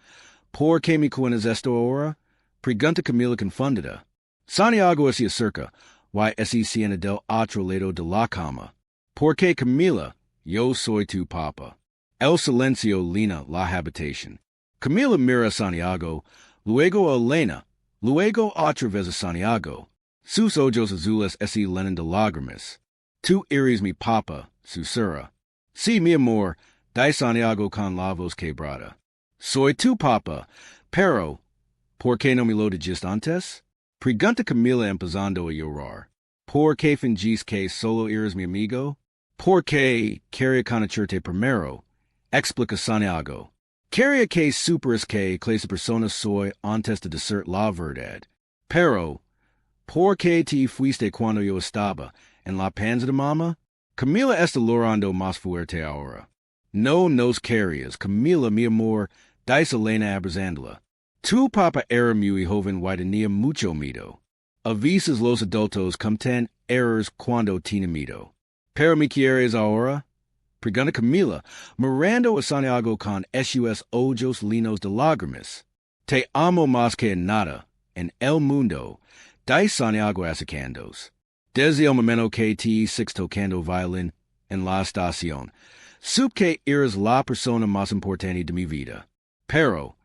¿por qué me cuentas esto ahora? Pregunta Camila confundida. Santiago se acerca, y se sienta del otro lado de la cama. ¿Por qué, Camila? Yo soy tu papá. El silencio llena la habitación. Camila mira a Santiago, luego a Elena, luego otra vez a Santiago. Sus ojos azules se llenan de lágrimas. Tú eres mi papá, susurra. Sí, mi amor, dice Santiago con la voz quebrada. Soy tu papá, pero, ¿por qué no me lo dijiste antes? Pregunta Camila empezando a llorar. ¿Por qué fingís que solo eres mi amigo? ¿Por qué quería conocerte primero? Explica Santiago. Quería que supieras que clase persona soy antes de decir la verdad. Pero, ¿por qué te fuiste cuando yo estaba en la panza de mamá? Camila está llorando más fuerte ahora. No nos querías, Camila, mi amor, dice Elena abrazándola. Tu papá era muy joven y tenía mucho miedo. A veces los adultos cometen errores cuando tienen miedo. ¿Pero me quieres ahora? Pregunta Camila, mirando a Santiago con sus ojos llenos de lágrimas. Te amo más que nada en el mundo, dice Santiago acercándose. Desde el momento que te sigues tocando violín en la estación, supe que eres la persona más importante de mi vida. Pero,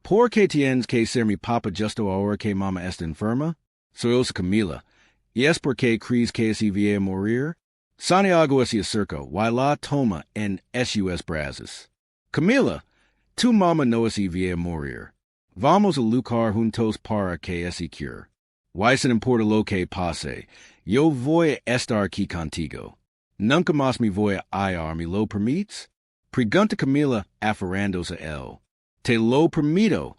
¿por qué tienes que ser mi papá justo ahora que mamá está enferma? Soy Camila, y es porque crees que así vie morir. Santiago es acerca, y la toma en sus brazos. Camila, tu mamá no así vie morir. Vamos a luchar juntos para que así cure. Y sin importa lo que pase, yo voy a estar aquí contigo. Nunca más me voy a hallar, ¿me lo permites? Pregunta Camila aferrándose a él. Te lo permito,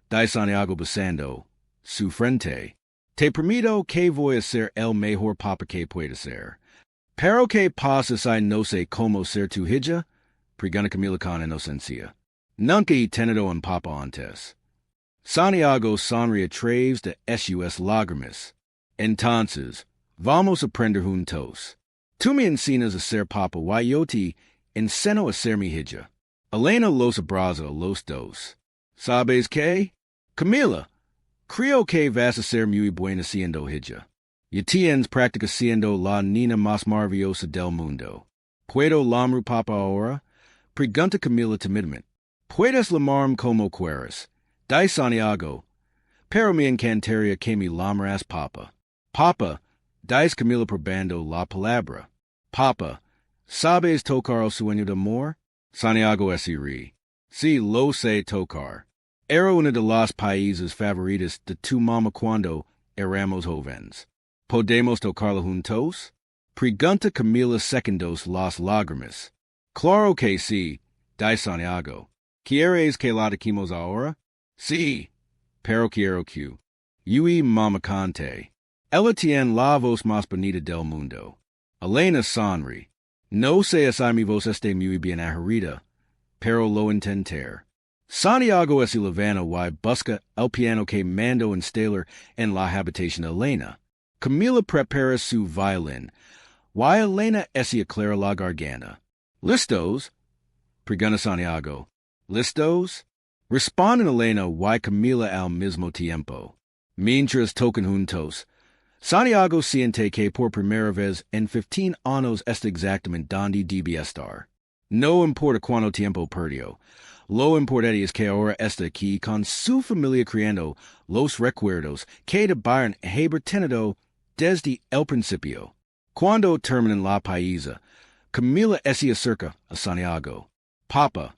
dice Santiago besando su frente. Te permito que voy a ser el mejor papa que pueda ser. Pero que pasa si no sé cómo ser tu hija? Pregunta Camila con inocencia. Nunca he tenido un papa antes. Santiago sonríe a través de sus lágrimas. Entonces, vamos a aprender juntos. Tú me enseñas a ser papa y yo te enseño a ser mi hija. Elena los abraza a los dos. ¿Sabes qué? Camila, creo que vas a ser muy buena siendo hija. Y tienes práctica siendo la niña más maravillosa del mundo. ¿Puedo llamar papa ahora? Pregunta Camila timidamente. ¿Puedes llamarme como quieras? Dice Santiago. Pero me encantaría que me llamaras papa. Papa, dice Camila probando la palabra. Papa, ¿sabes tocar el sueño de amor? Santiago así ríe. Sí, lo sé tocar. Era uno de los países favoritos de tu mamá cuando éramos jóvenes. ¿Podemos tocarlo juntos? Pregunta Camila segundos las lágrimas. Claro que sí, dice Santiago. ¿Quieres que la toquemos ahora? Sí, pero quiero que yo y mamá cante. Ella tiene la voz más bonita del mundo. Elena sonríe. No sé si mi voz esté muy bien aherida, pero lo intentaré. Santiago es levanta y busca el piano que mandó instalar en la habitación de Elena. Camila prepara su violín, y Elena aclara la garganta. ¿Listos? Pregunta Santiago. ¿Listos? Responden Elena y Camila al mismo tiempo. Mientras tocan juntos, Santiago siente que por primera vez en 15 años está exactamente donde debe estar. No importa cuánto tiempo perdió. Lo importante es que ahora está aquí con su familia creando los recuerdos que debieron haber tenido desde el principio. Cuando terminan la paisa, Camila se acerca a Santiago. Papa,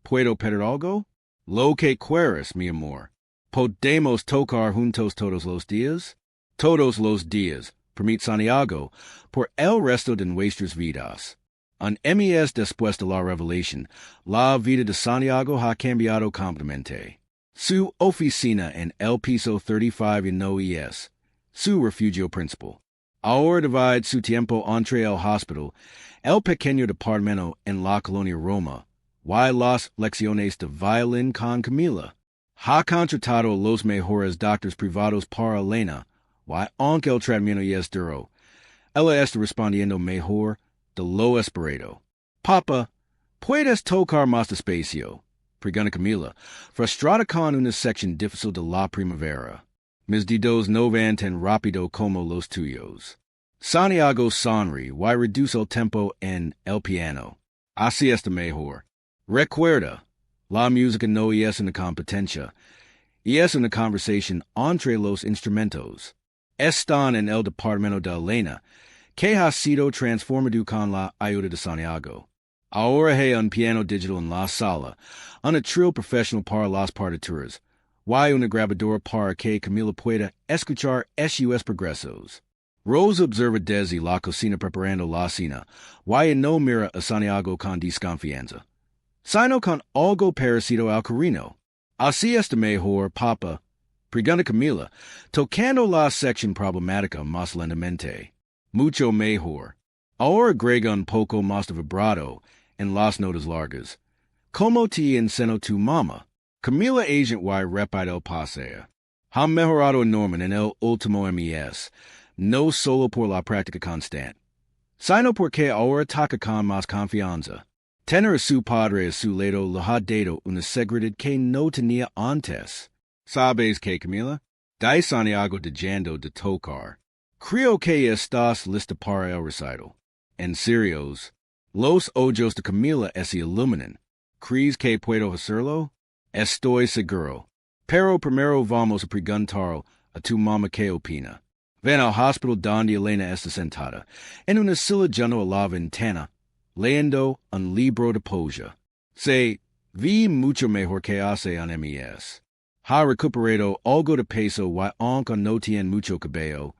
¿puedo pedir algo? Lo que quieras, mi amor. ¿Podemos tocar juntos todos los días? Todos los días, permite Santiago, por el resto de nuestras vidas. Un mes después de la revelación, la vida de Santiago ha cambiado completamente. Su oficina en el piso 35 no es su refugio principal. Ahora divide su tiempo entre el hospital, el pequeño departamento en la colonia Roma, y las lecciones de violín con Camila. Ha contratado los mejores doctores privados para Elena, y aunque el tratamiento es duro, ella está respondiendo mejor de lo esperado. Papa, ¿puedes tocar más despacio? Pregunta Camila, frustrada con una sección difícil de la primavera. Mis dedos no van tan rápido como los tuyos. Santiago sonríe y reduce el tempo en el piano. Así está mejor. Recuerda, la música no es una competencia, es una conversación entre los instrumentos. Están en el departamento de Elena, que ha sido transformado con la ayuda de Santiago. Ahora hay un piano digital en la sala, un atril profesional para las partituras, y una grabadora para que Camila pueda escuchar sus progresos. Rose observa desde la cocina preparando la cena, y no mira a Santiago con desconfianza, sino con algo parecido al cariño. Así está mejor, papa. Pregunta Camila, tocando la sección problemática más lentamente. Mucho mejor. Ahora agrega un poco más de vibrato en las notas largas. ¿Cómo te enseñó tu mamá? Camila agent y repite el paseo. Ha mejorado enormemente en el último mes, no solo por la práctica constante, sino porque ahora toca con más confianza. Tener a su padre a su lado le ha dado una seguridad que no tenía antes. ¿Sabes qué, Camila? Dice Santiago dejando de tocar. Creo que estás lista para el recital. En serio, los ojos de Camila se iluminan. ¿Crees que puedo hacerlo? Estoy seguro. Pero primero vamos a preguntar a tu mamá qué opina. Van al hospital donde Elena está sentada, en una silla llena la ventana, leyendo un libro de poesía. Se vi mucho mejor que hace un mes. Ha recuperado algo de peso y aunque no tiene mucho cabello.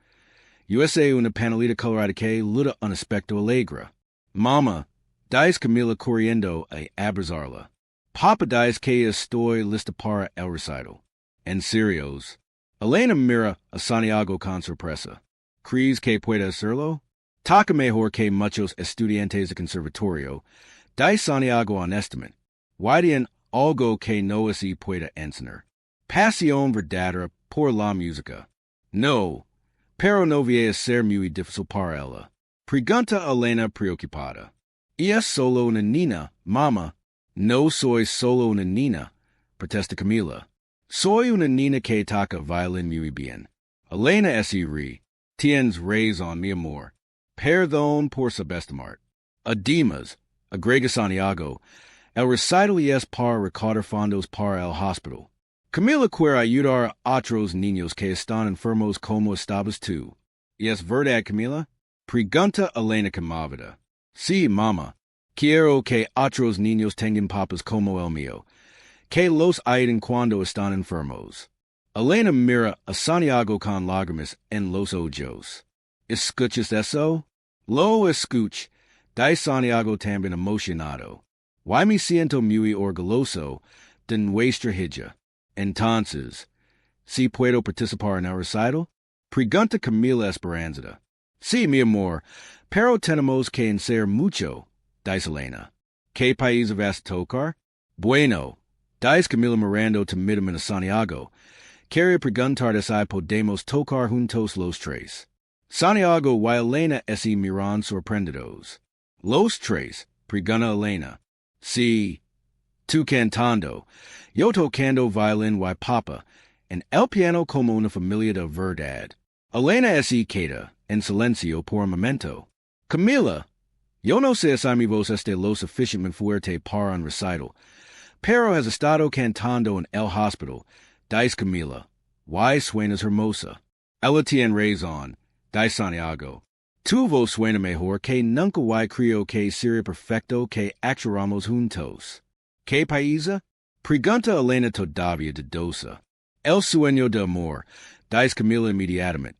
Yo sé una panelita colorada que luda un aspecto alegre. Mama, dice Camila corriendo a abrazarla. Papa dice que estoy lista para el recital. En serios. Elena mira a Santiago con sorpresa. ¿Crees que puede hacerlo? Toca mejor que muchos estudiantes de conservatorio. Dice Santiago honestamente. Guardian algo que no así puede enseñar. Pasión verdadera por la música. No, pero no voy a ser muy difícil para ella. Pregunta Elena preocupada. ¿Y es solo una niña, mamá? No soy solo una niña, protesta Camila. Soy una niña que toca violín muy bien. Elena ri. Tienes razón, mi amor. Perdón por subestimar. Además, agrega Santiago, el recital es para recaudar fondos para el hospital. Camila quiere ayudar a otros niños que están enfermos como estabas tú. ¿Y es verdad, Camila? Pregunta Elena conmovida. Sí, mamá. Quiero que otros niños tengan papas como el mío. Que los ayuden cuando están enfermos. Elena mira a Santiago con lágrimas en los ojos. ¿Escuchas eso? Lo escuch. Dice Santiago también emocionado. Why me siento muy orgulloso de nuestra hija. Entonces, ¿si puedo participar en el recital? Pregunta Camila esperanzada. Sí, mi amor, pero tenemos que hacer mucho, dice Elena. ¿Qué país vas a tocar? Bueno, dice Camila mirando timidamente a Santiago. Quiere preguntar si podemos tocar juntos los tres. Santiago y Elena miran sorprendidos. Los tres, pregunta Elena. Sí, tú cantando, yo tocando violín y papa, en el piano como una familia de verdad. Elena queda en silencio por un momento. Camila, yo no sé si mi voz esté lo suficientemente fuerte para un recital, pero has estado cantando en el hospital, dice Camila. Why suenas hermosa? Ella tiene razón, dice Santiago. Tu voz suena mejor que nunca y creo que sería perfecto que actuáramos juntos. ¿Qué paisa? Pregunta Elena todavía dudosa. El sueño de amor, dice Camila inmediatamente.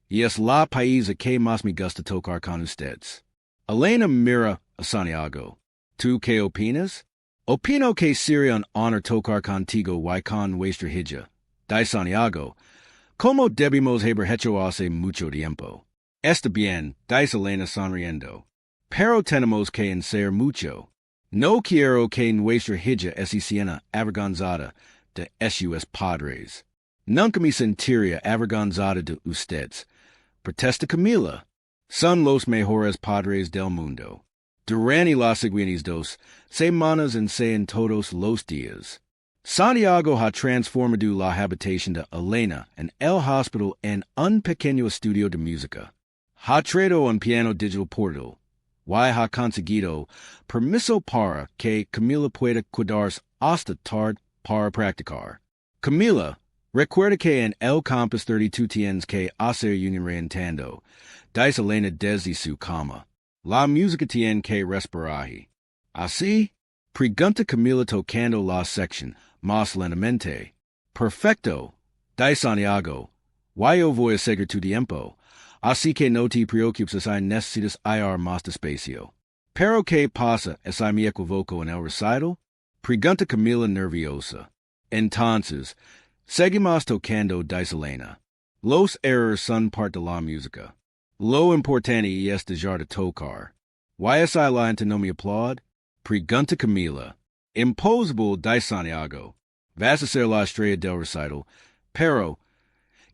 Y es la paisa que más me gusta tocar con ustedes. Elena mira a Santiago. ¿Tú qué opinas? Opino que sería un honor tocar contigo y con nuestra hija. Dice Santiago. Como debimos haber hecho hace mucho tiempo. Está bien, dice Elena sonriendo. Pero tenemos que hacer mucho. No quiero que nuestra hija sienta avergonzada de sus padres. Nunca me sentiría avergonzada de ustedes. Protesta Camila. Son los mejores padres del mundo. Durante las siguientes 2 semanas en todos los días. Santiago ha transformado la habitación de Elena en el hospital en un pequeño estudio de música. Ha traído un piano digital portátil. Y ha conseguido permiso para que Camila pueda quedarse hasta tarde para practicar. Camila, recuerda que en el campus 32 tienes que hacer un reentendo, dice Elena desde su cama. La música tiene que respirar. ¿Así? Pregunta Camila tocando la sección más lentamente. Perfecto, dice Santiago. Yo voy a seguir tu tiempo. Así que no te preocupes si necesitas ir más despacio. ¿Pero qué pasa si me equivoco en el recital? Pregunta Camila nerviosa. Entonces, seguimos tocando, dice Elena. Los errores son parte de la música. Lo importante es dejar de tocar. ¿Y la gente no me aplaude? Pregunta Camila. Imposible, dice Santiago. Vas a ser la estrella del recital. Pero,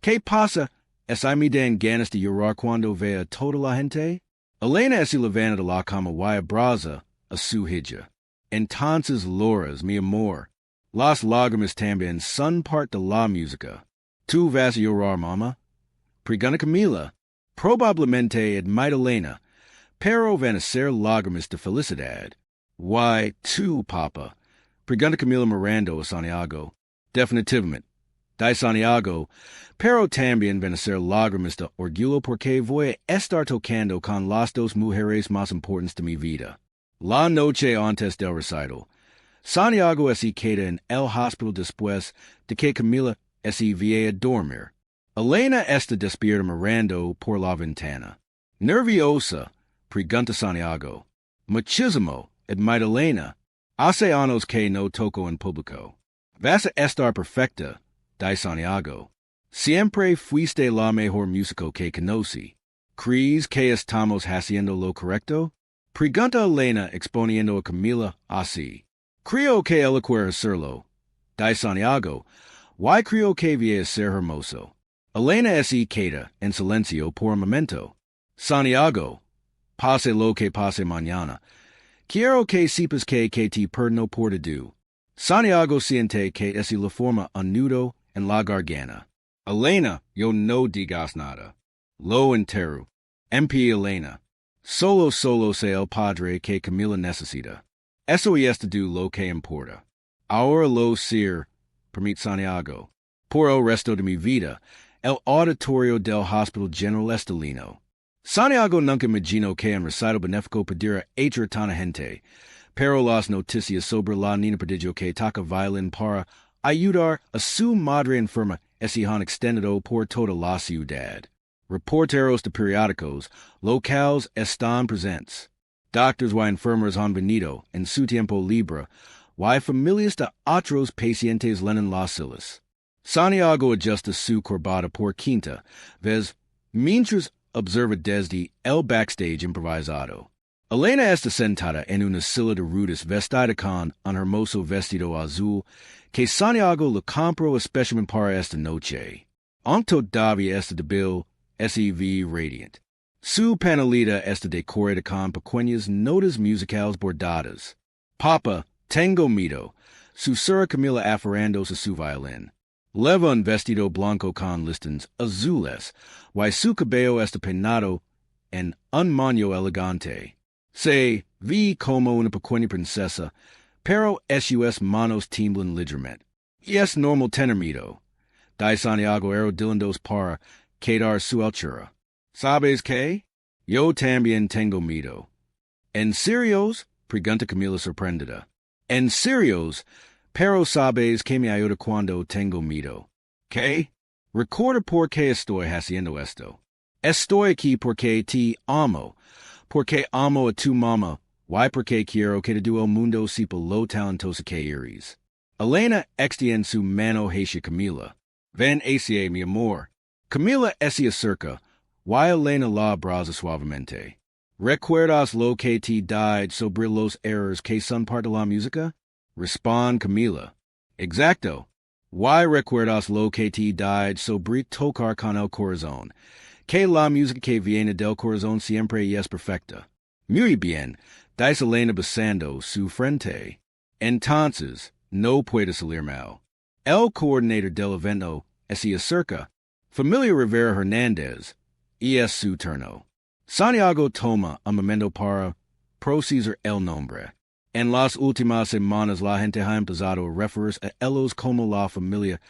¿qué pasa si me dan ganas de llorar cuando vea a toda la gente? Elena se levanta de la cama y abraza a su hija. Entonces lloras, mi amor. Las lágrimas también son parte de la música. ¿Tú vas a llorar, mamá? Pregunta Camila. Probablemente, admite Elena, pero van a ser lágrimas de felicidad. Why, tú, papa? Pregunta Camila mirando a Santiago. Definitivamente. Di Santiago, pero también van a ser lágrimas de orgullo porque voy a estar tocando con las dos mujeres más importantes de mi vida. La noche antes del recital, Santiago se queda en el hospital después de que Camila se vaya a dormir. Elena está despierta mirando por la ventana. Nerviosa, pregunta Santiago. Muchísimo, admite Elena. Hace años que no toco en público. Vas a estar perfecta, dice Santiago. Siempre fuiste la mejor músico que conocí. ¿Crees que estamos haciendo lo correcto? Pregunta Elena exponiendo a Camila así. Creo que él quiere hacerlo, dice Santiago. Why creo que vaya a ser hermoso? Elena se queda en silencio por un momento. Santiago, pase lo que pase mañana. Quiero que sepas que te perdono por todo. Santiago siente que es la forma un nudo en la garganta. Elena, yo no digas nada. Lo entero. MP Elena. Solo sé el padre que Camila necesita. Eso es todo lo que importa. Ahora lo ser, permite Santiago. Por el resto de mi vida, el auditorio del Hospital General Estelino. Santiago nunca imaginó que un recital benéfico pudiera echar tanta gente, pero las noticias sobre la niña prodigio que toca violín para ayudar a su madre enferma se han extendido por toda la ciudad. Reporteros de periódicos locales están presentes. Doctors y enfermeras han venido en su tiempo libre, y familias de otros pacientes llenan las salas. Santiago ajusta su corbata por quinta vez mientras observa desde el backstage improvisado. Elena está sentada en una silla de ruedas vestida con un hermoso vestido azul que Santiago le compró especialmente para esta noche. Aunque todavía está débil, se ve radiante. Su panelita está decorada con pequeñas notas musicales bordadas. Papa, tengo miedo, susurra Camila aferrándose a su violín. Lleva un vestido blanco con listines azules, y su cabello está peinado en un moño elegante. Se ve como una pequeña princesa, pero sus manos tiemblan ligeramente. Y es normal tener miedo. Dice Santiago arrodillándose para quedar su altura. ¿Sabes qué? Yo también tengo miedo. ¿En serios? Pregunta Camila sorprendida. ¿En serios? Pero sabes que me ayuda cuando tengo miedo. ¿Qué? Recuerda por qué estoy haciendo esto. Estoy aquí porque te amo. Porque amo a tu mamá. Y porque quiero que todo el mundo sepa lo talentosa que eres. Elena extiende su mano hacia Camila. Ven hacia mi amor. Camila se acerca. Y Elena la abraza suavemente. ¿Recuerdas lo que te dije sobre los errores que son parte de la música? Responde Camila. Exacto. ¿Y recuerdas lo que te dije sobre tocar con el corazón? Que la música que viene del corazón siempre es perfecta. Muy bien, dice Elena besando su frente. Entonces, no puede salir mal. El coordinador del evento se acerca. Familia Rivera Hernández. Y es su turno. Santiago toma un momento para procesar el nombre. En las últimas semanas la gente ha empezado a referirse a ellos como la familia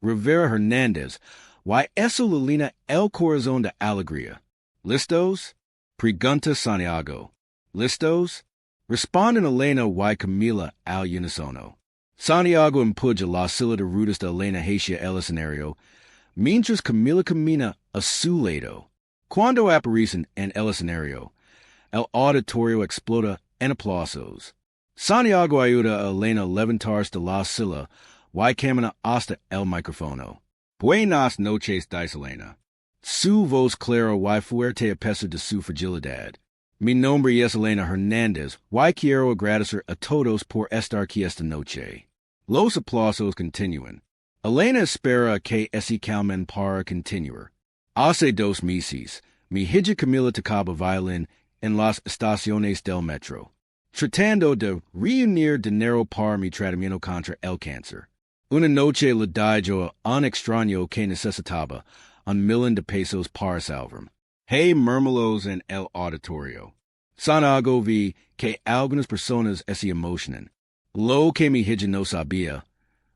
Rivera Hernández, y eso le llena el corazón de alegría. ¿Listos? Pregunta Santiago. ¿Listos? Responden Elena y Camila al unísono. Santiago empuja la silla de ruedas de Elena hacia el escenario, mientras Camila camina a su lado. Cuando aparecen en el escenario, el auditorio explota en aplausos. Santiago ayuda a Elena a levantarse de la silla y camina hasta el micrófono. Buenas noches, dice Elena. Su voz clara y fuerte a pesar de su fragilidad. Mi nombre es Elena Hernández y quiero agradecer a todos por estar aquí esta noche. Los aplausos continúan. Elena espera que ese calmen para continuar. Hace 2 meses, mi hija Camila tocaba violín en las estaciones del metro, tratando de reunir dinero para mi tratamiento contra el cáncer. Una noche le dije a un extraño que necesitaba $1,000,000 de pesos para salvarme. Hey, murmullos en el auditorio. Santiago vi que algunas personas se emocionan. Lo que mi hija no sabía.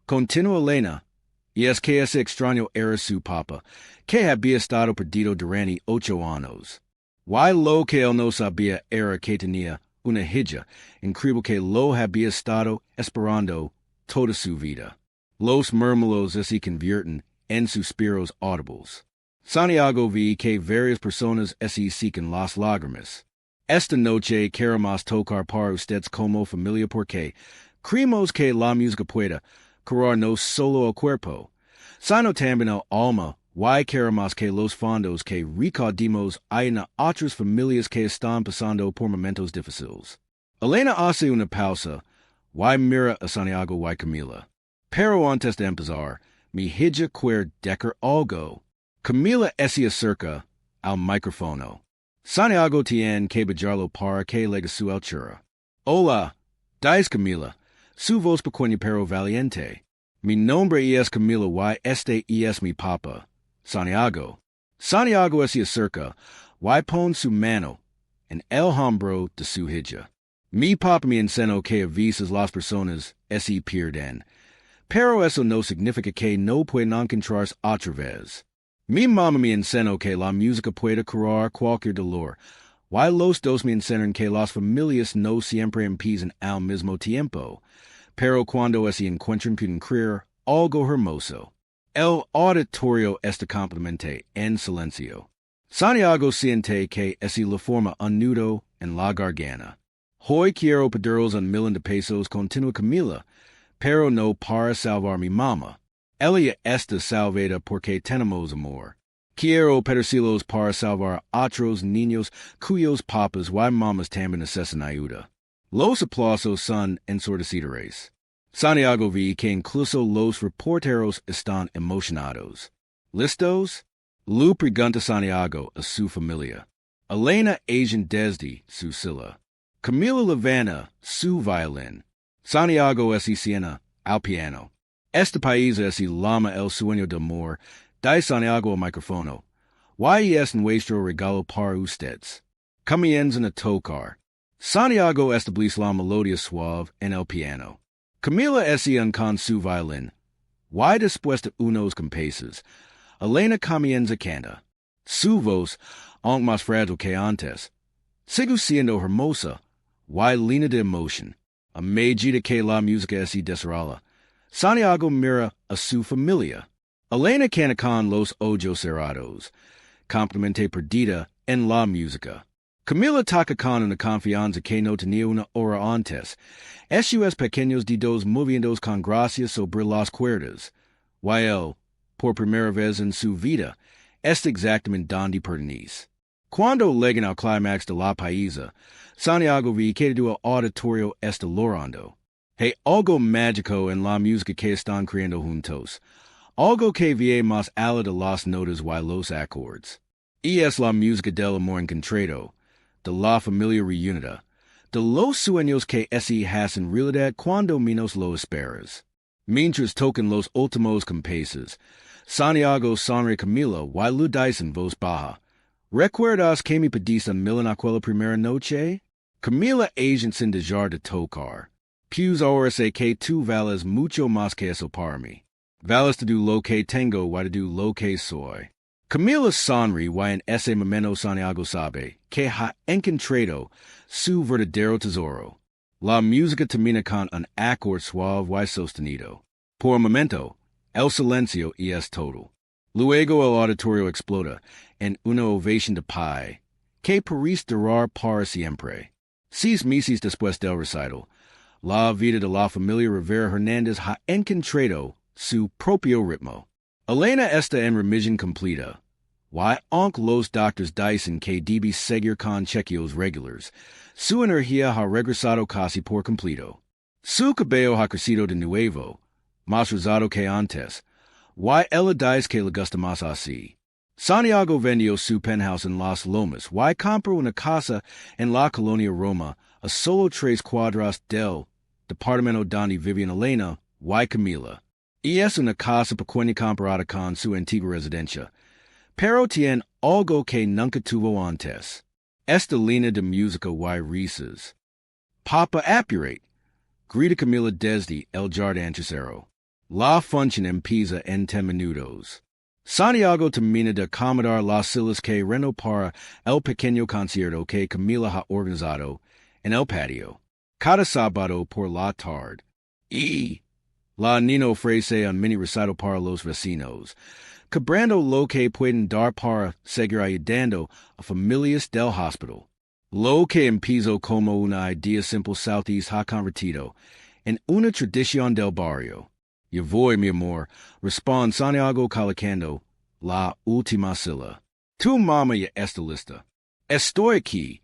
Continúa Elena. y es que ese extraño era su papa, que había estado perdido durante 8 años. Y lo que él no sabía era que tenía una hija increíble que lo había estado esperando toda su vida. Los murmullos se convierten en suspiros audibles. Santiago vi que varias personas se secan las lágrimas. Esta noche queremos tocar para ustedes como familia porque creemos que la música puede curar no solo el cuerpo, sino también el alma. Y queremos que los fondos que recordemos hayan otras familias que están pasando por momentos difíciles. Elena hace una pausa, y mira a Santiago y Camila. Pero antes de empezar, mi hija quiere decir algo. Camila se acerca al micrófono. Santiago tiene que bajarlo para que le su altura. Hola, dice Camila, su voz pequeña pero valiente. Mi nombre es Camila y este es mi papa. Santiago. Santiago se acerca, y pone su mano en el hombro de su hija. Mi papa me enseñó que a veces las personas se pierden, pero eso no significa que no puedan encontrarse otra vez. Mi mamá me enseñó que la música puede curar cualquier dolor, y los dos me enseñaron que las familias no siempre empiezan al mismo tiempo, pero cuando se encuentran pueden crear algo hermoso. El auditorio está completamente en silencio. Santiago siente que se le forma un nudo en la garganta. Hoy quiero pediros $1,000,000 continua Camila, pero no para salvar mi mamá. Ella está salvada porque tenemos amor. Quiero pedírselos para salvar a otros niños cuyos papas y mamás también necesitan ayuda. Los aplausos son ensordecedores. Santiago vi que incluso los reporteros están emocionados. ¿Listos? Lu pregunta Santiago a su familia. Elena agent desde su silla. Camila levanta su violín. Santiago se sienta al piano. Este país se llama el sueño de amor. Dice Santiago al micrófono. Y es nuestro regalo para ustedes. Comienzan a tocar. Santiago establece la melodía suave en el piano. Camila se con su violín. Y después de unos compases, Elena comienza a cantar. Su voz, aunque más frágil que antes, sigue siendo hermosa y llena de emoción. A medida que la música se desarrolla, Santiago mira a su familia. Elena canta con los ojos cerrados, completamente perdida en la música. Camila toca con una confianza que no tenía una hora antes. Sus pequeños dedos moviendo con gracia sobre las cuerdas. Y él, por primera vez en su vida, está exactamente donde pertenece. Cuando llegan al clímax de la paisa, Santiago ve que el auditorio está llorando. Hay algo mágico en la música que están creando juntos. Algo que viene más allá de las notas y los acordes. Y es la música del amor encontrado, de la familia reunida, de los sueños que se hacen realidad cuando menos lo esperas. Mientras tocan los últimos compases, Santiago sonríe Camila y lo dice en voz baja. ¿Recuerdas que me pediste $1,000,000 en aquella primera noche? Camila agent sin dejar de tocar. Pues ahora sé que tú vales mucho más que eso para mí. Vales de lo que tengo y de lo que soy. Camila sonríe y en ese momento Santiago sabe que ha encontrado su verdadero tesoro. La música termina con un acorde suave y sostenido. Por un momento, el silencio es total. Luego el auditorio explota en una ovación de pie, que parece durar para siempre. 6 meses después del recital, la vida de la familia Rivera Hernández ha encontrado su propio ritmo. Elena está en remisión completa. Y aunque los doctores dicen que debe seguir con chequeos regulares, su energía ha regresado casi por completo. Su cabello ha crecido de nuevo, más rosado que antes, y ella dice que le gusta más así. Santiago vendió su penthouse en Las Lomas y compró una casa en la colonia Roma a solo 3 cuadras del departamento donde viven Elena y Camila. Y es una casa pequeña comparada con su antigua residencia, pero tiene algo que nunca tuvo antes. Esta línea de música y risas. Papa apurate, grita Camila desde el jardín trasero. La función empieza en 10 minutos. Santiago termina de acomodar las sillas que reno para el pequeño concierto que Camila ha organizado en el patio. Cada sábado por la tarde. Y la Niña ofrece un mini recital para los vecinos, cobrando lo que pueden dar para seguir ayudando a familias del hospital. Lo que empezó como una idea simple Southeast ha convertido en una tradición del barrio. Yo voy, mi amor, responde Santiago colocando la última silla. Tu mamá ya está lista. Estoy aquí.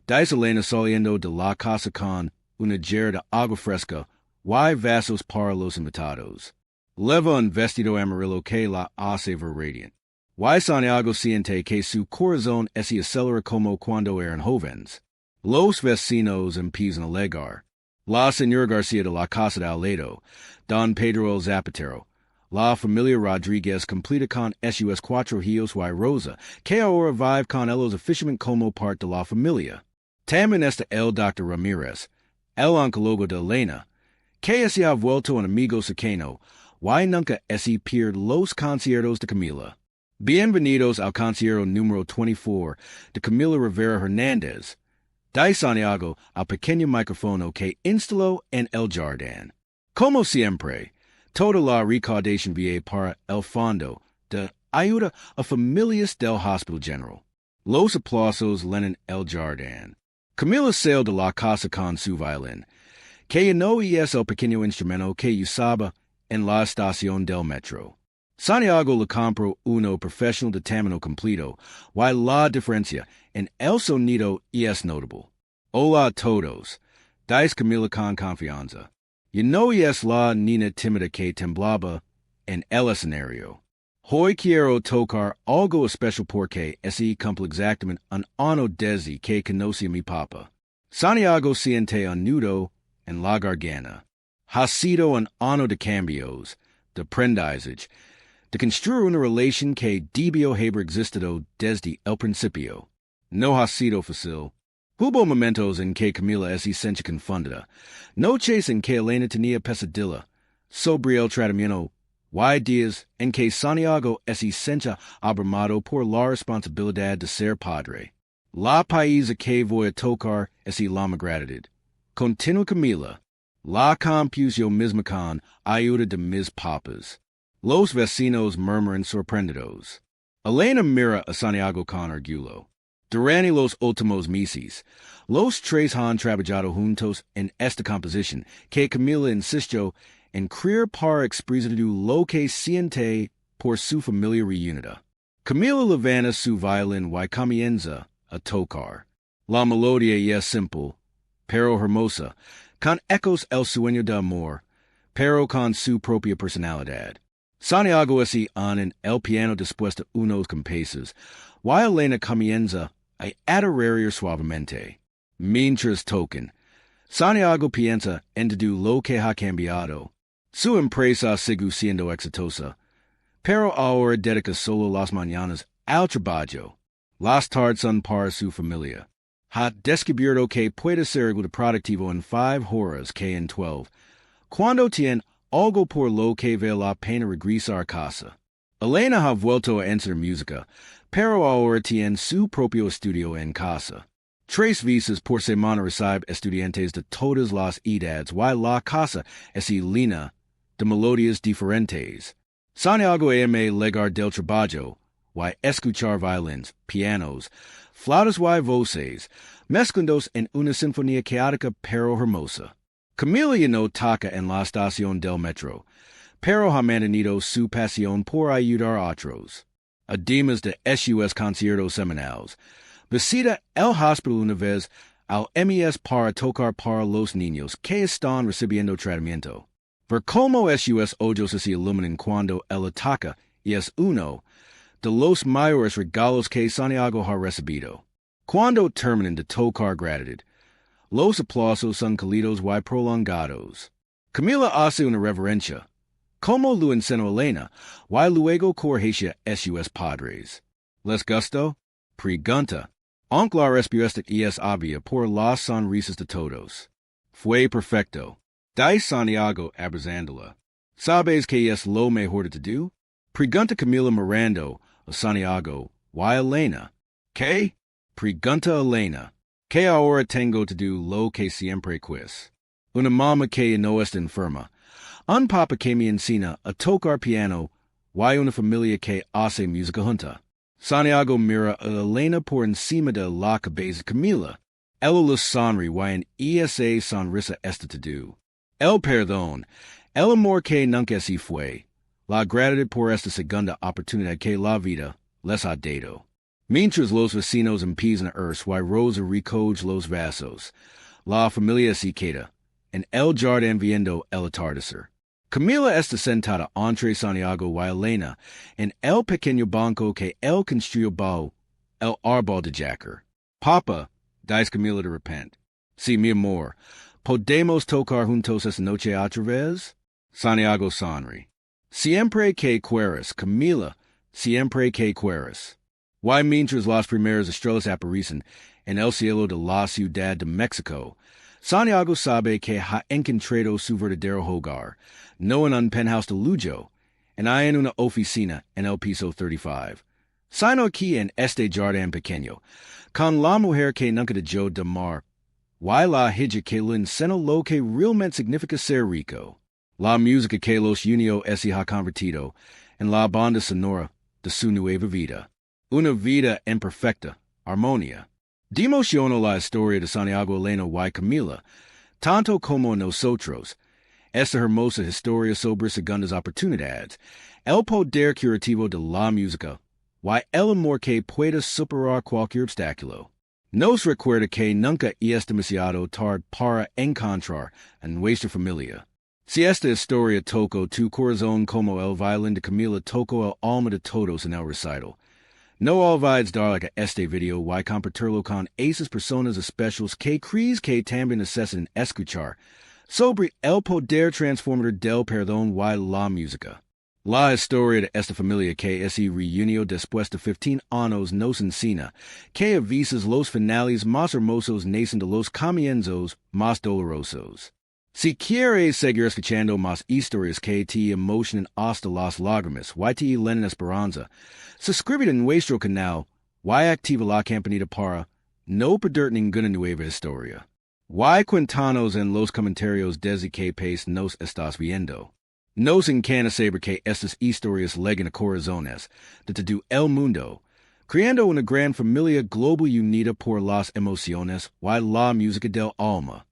Dice Elena saliendo de la casa con una jarra de agua fresca y vasos para los invitados. Leva un vestido amarillo que la hace ver radiant. Y Santiago siente que su corazón se acelera como cuando eran jóvenes. Los vecinos empiezan a llegar. La señora García de la Casa de Aledo, Don Pedro el Zapatero, la familia Rodríguez completa con sus cuatro hijos y Rosa, que ahora vive con ellos oficialmente como parte de la familia. También está el Dr. Ramírez, el oncólogo de Elena, que se ha vuelto un amigo cercano, y nunca se pierde los conciertos de Camila. Bienvenidos al concierto número 24 de Camila Rivera Hernández. Dice Santiago al pequeño micrófono que instaló en el jardín. Como siempre, toda la recaudación va para el fondo de ayuda a familias del Hospital General. Los aplausos llenan el jardín. Camila sale de la casa con su violín, que no es el pequeño instrumento que usaba en la estación del metro. Santiago le compró uno profesional de tamaño completo, y la diferencia en el sonido es notable. Hola a todos, dice Camila con confianza. Y no es la niña tímida que temblaba en el escenario. Hoy quiero tocar algo especial porque ese cumple exactamente un año desde que conocí a mi papá. Santiago siente un nudo en la garganta. Ha sido un año de cambios, de aprendizaje, de construir una relación que debió haber existido desde el principio. No ha sido fácil. Hubo momentos en que Camila se sentía confundida, noches en que Elena tenía pesadilla sobre el tratamiento, y días en que Santiago se sentía abrumado por la responsabilidad de ser padre. La pieza que voy a tocar es la gratitud. Continúa Camila. La compuso misma con ayuda de mis papas. Los vecinos murmuran sorprendidos. Elena mira a Santiago con orgullo. Durante los últimos meses, los tres han trabajado juntos en esta composición que Camila insistió en crear para expresar lo que siente por su familia reunida. Camila levanta su violín y comienza a tocar. La melodía es simple, pero hermosa, con ecos el sueño de amor, pero con su propia personalidad. Santiago se en el piano después de unos compases, y Elena comienza a adorar suavemente. Mientras tocan, Santiago piensa en todo lo que ha cambiado. Su empresa sigue siendo exitosa, pero ahora dedica solo las mañanas al trabajo. Las tardes son para su familia. Ha descubierto que puede ser igual de productivo en 5 horas que en 12, cuando tiene algo por lo que vale la pena regresar a casa. Elena ha vuelto a enseñar música, pero ahora tiene su propio estudio en casa. 3 veces por semana recibe estudiantes de todas las edades y la casa es llena de melodías diferentes. Santiago ama llegar del trabajo y escuchar violines, pianos, flautas y voces, mezclándose en una sinfonía caótica pero hermosa. Camila no toca en la estación del metro, pero ha mantenido su pasión por ayudar a otros. Además de sus conciertos semanales, visita el hospital una vez al mes para tocar para los niños que están recibiendo tratamiento. Ver cómo sus ojos se iluminan cuando él toca es uno de los mayores regalos que Santiago ha recibido. Cuando terminan de tocar gratitud, los aplausos son cálidos y prolongados. Camila hace una reverencia, como lo enseñó Elena, y luego corrige a sus padres. ¿Les gustó? Pregunta. Aunque la respuesta es obvia por las sonrisas de todos. Fue perfecto. Dice Santiago abrazándola. Sabes que es lo mejor to do? Pregunta Camila Mirando of Santiago, y Elena. ¿Qué? Pregunta Elena. ¿Qué ahora tengo to do lo que siempre quis? Una mamá que no está enferma. Un papa que me enseña a tocar piano, y una familia que hace música junta. Santiago mira a Elena por encima de la cabeza Camila. Ella la sonríe y en esa sonrisa está to do. El perdón, el amor que nunca se fue. La gratitud por esta segunda oportunidad que la vida les ha dado. Mientras los vecinos empiezan a irse y Rosa recoge los vasos, la familia se queda en el jardín viendo el atardecer. Camila está sentada entre Santiago y Elena en el pequeño banco que él construyó bajo el árbol de Jacker. Papa, dice Camila de repente. Sí, mi amor, ¿podemos tocar juntos esta noche otra vez? Santiago sonríe. Siempre que quieras, Camila, siempre que quieras. Y mientras las primeras estrellas aparecen en el cielo de la Ciudad de México, Santiago sabe que ha encontrado su verdadero hogar, no en un penthouse de lujo, en una oficina en el piso 35, sino aquí en este jardín pequeño, con la mujer que nunca dejó de amar, y la hija que le enseñó lo que realmente significa ser rico. La música que los unió se ha convertido en la banda sonora de su nueva vida. Una vida en perfecta armonía. Demociona la historia de Santiago, Elena y Camila, tanto como nosotros. Esta hermosa historia sobre segundas oportunidades, el poder curativo de la música, y el amor que puede superar cualquier obstáculo. Nos recuerda que nunca es demasiado tarde para encontrar a nuestra familia. Si esta historia tocó tu corazón como el violín de Camila tocó el alma de todos en el recital, no olvides darle a este video y compartirlo con esas personas especiales que crees que también necesitan escuchar sobre el poder transformador del perdón y la música. La historia de esta familia que se reunió después de 15 años nos enseña que a veces los finales más hermosos nacen de los comienzos más dolorosos. Si quieres seguir escuchando más historias que te emocionan hasta las lágrimas y te llenan esperanza, suscríbete a nuestro canal y activa la campanita para no perder ninguna nueva historia. Y cuéntanos en los comentarios desde qué país nos estás viendo. Nos encanta saber que estas historias llegan a corazones de todo el mundo, creando una gran familia global unida por las emociones y la música del alma.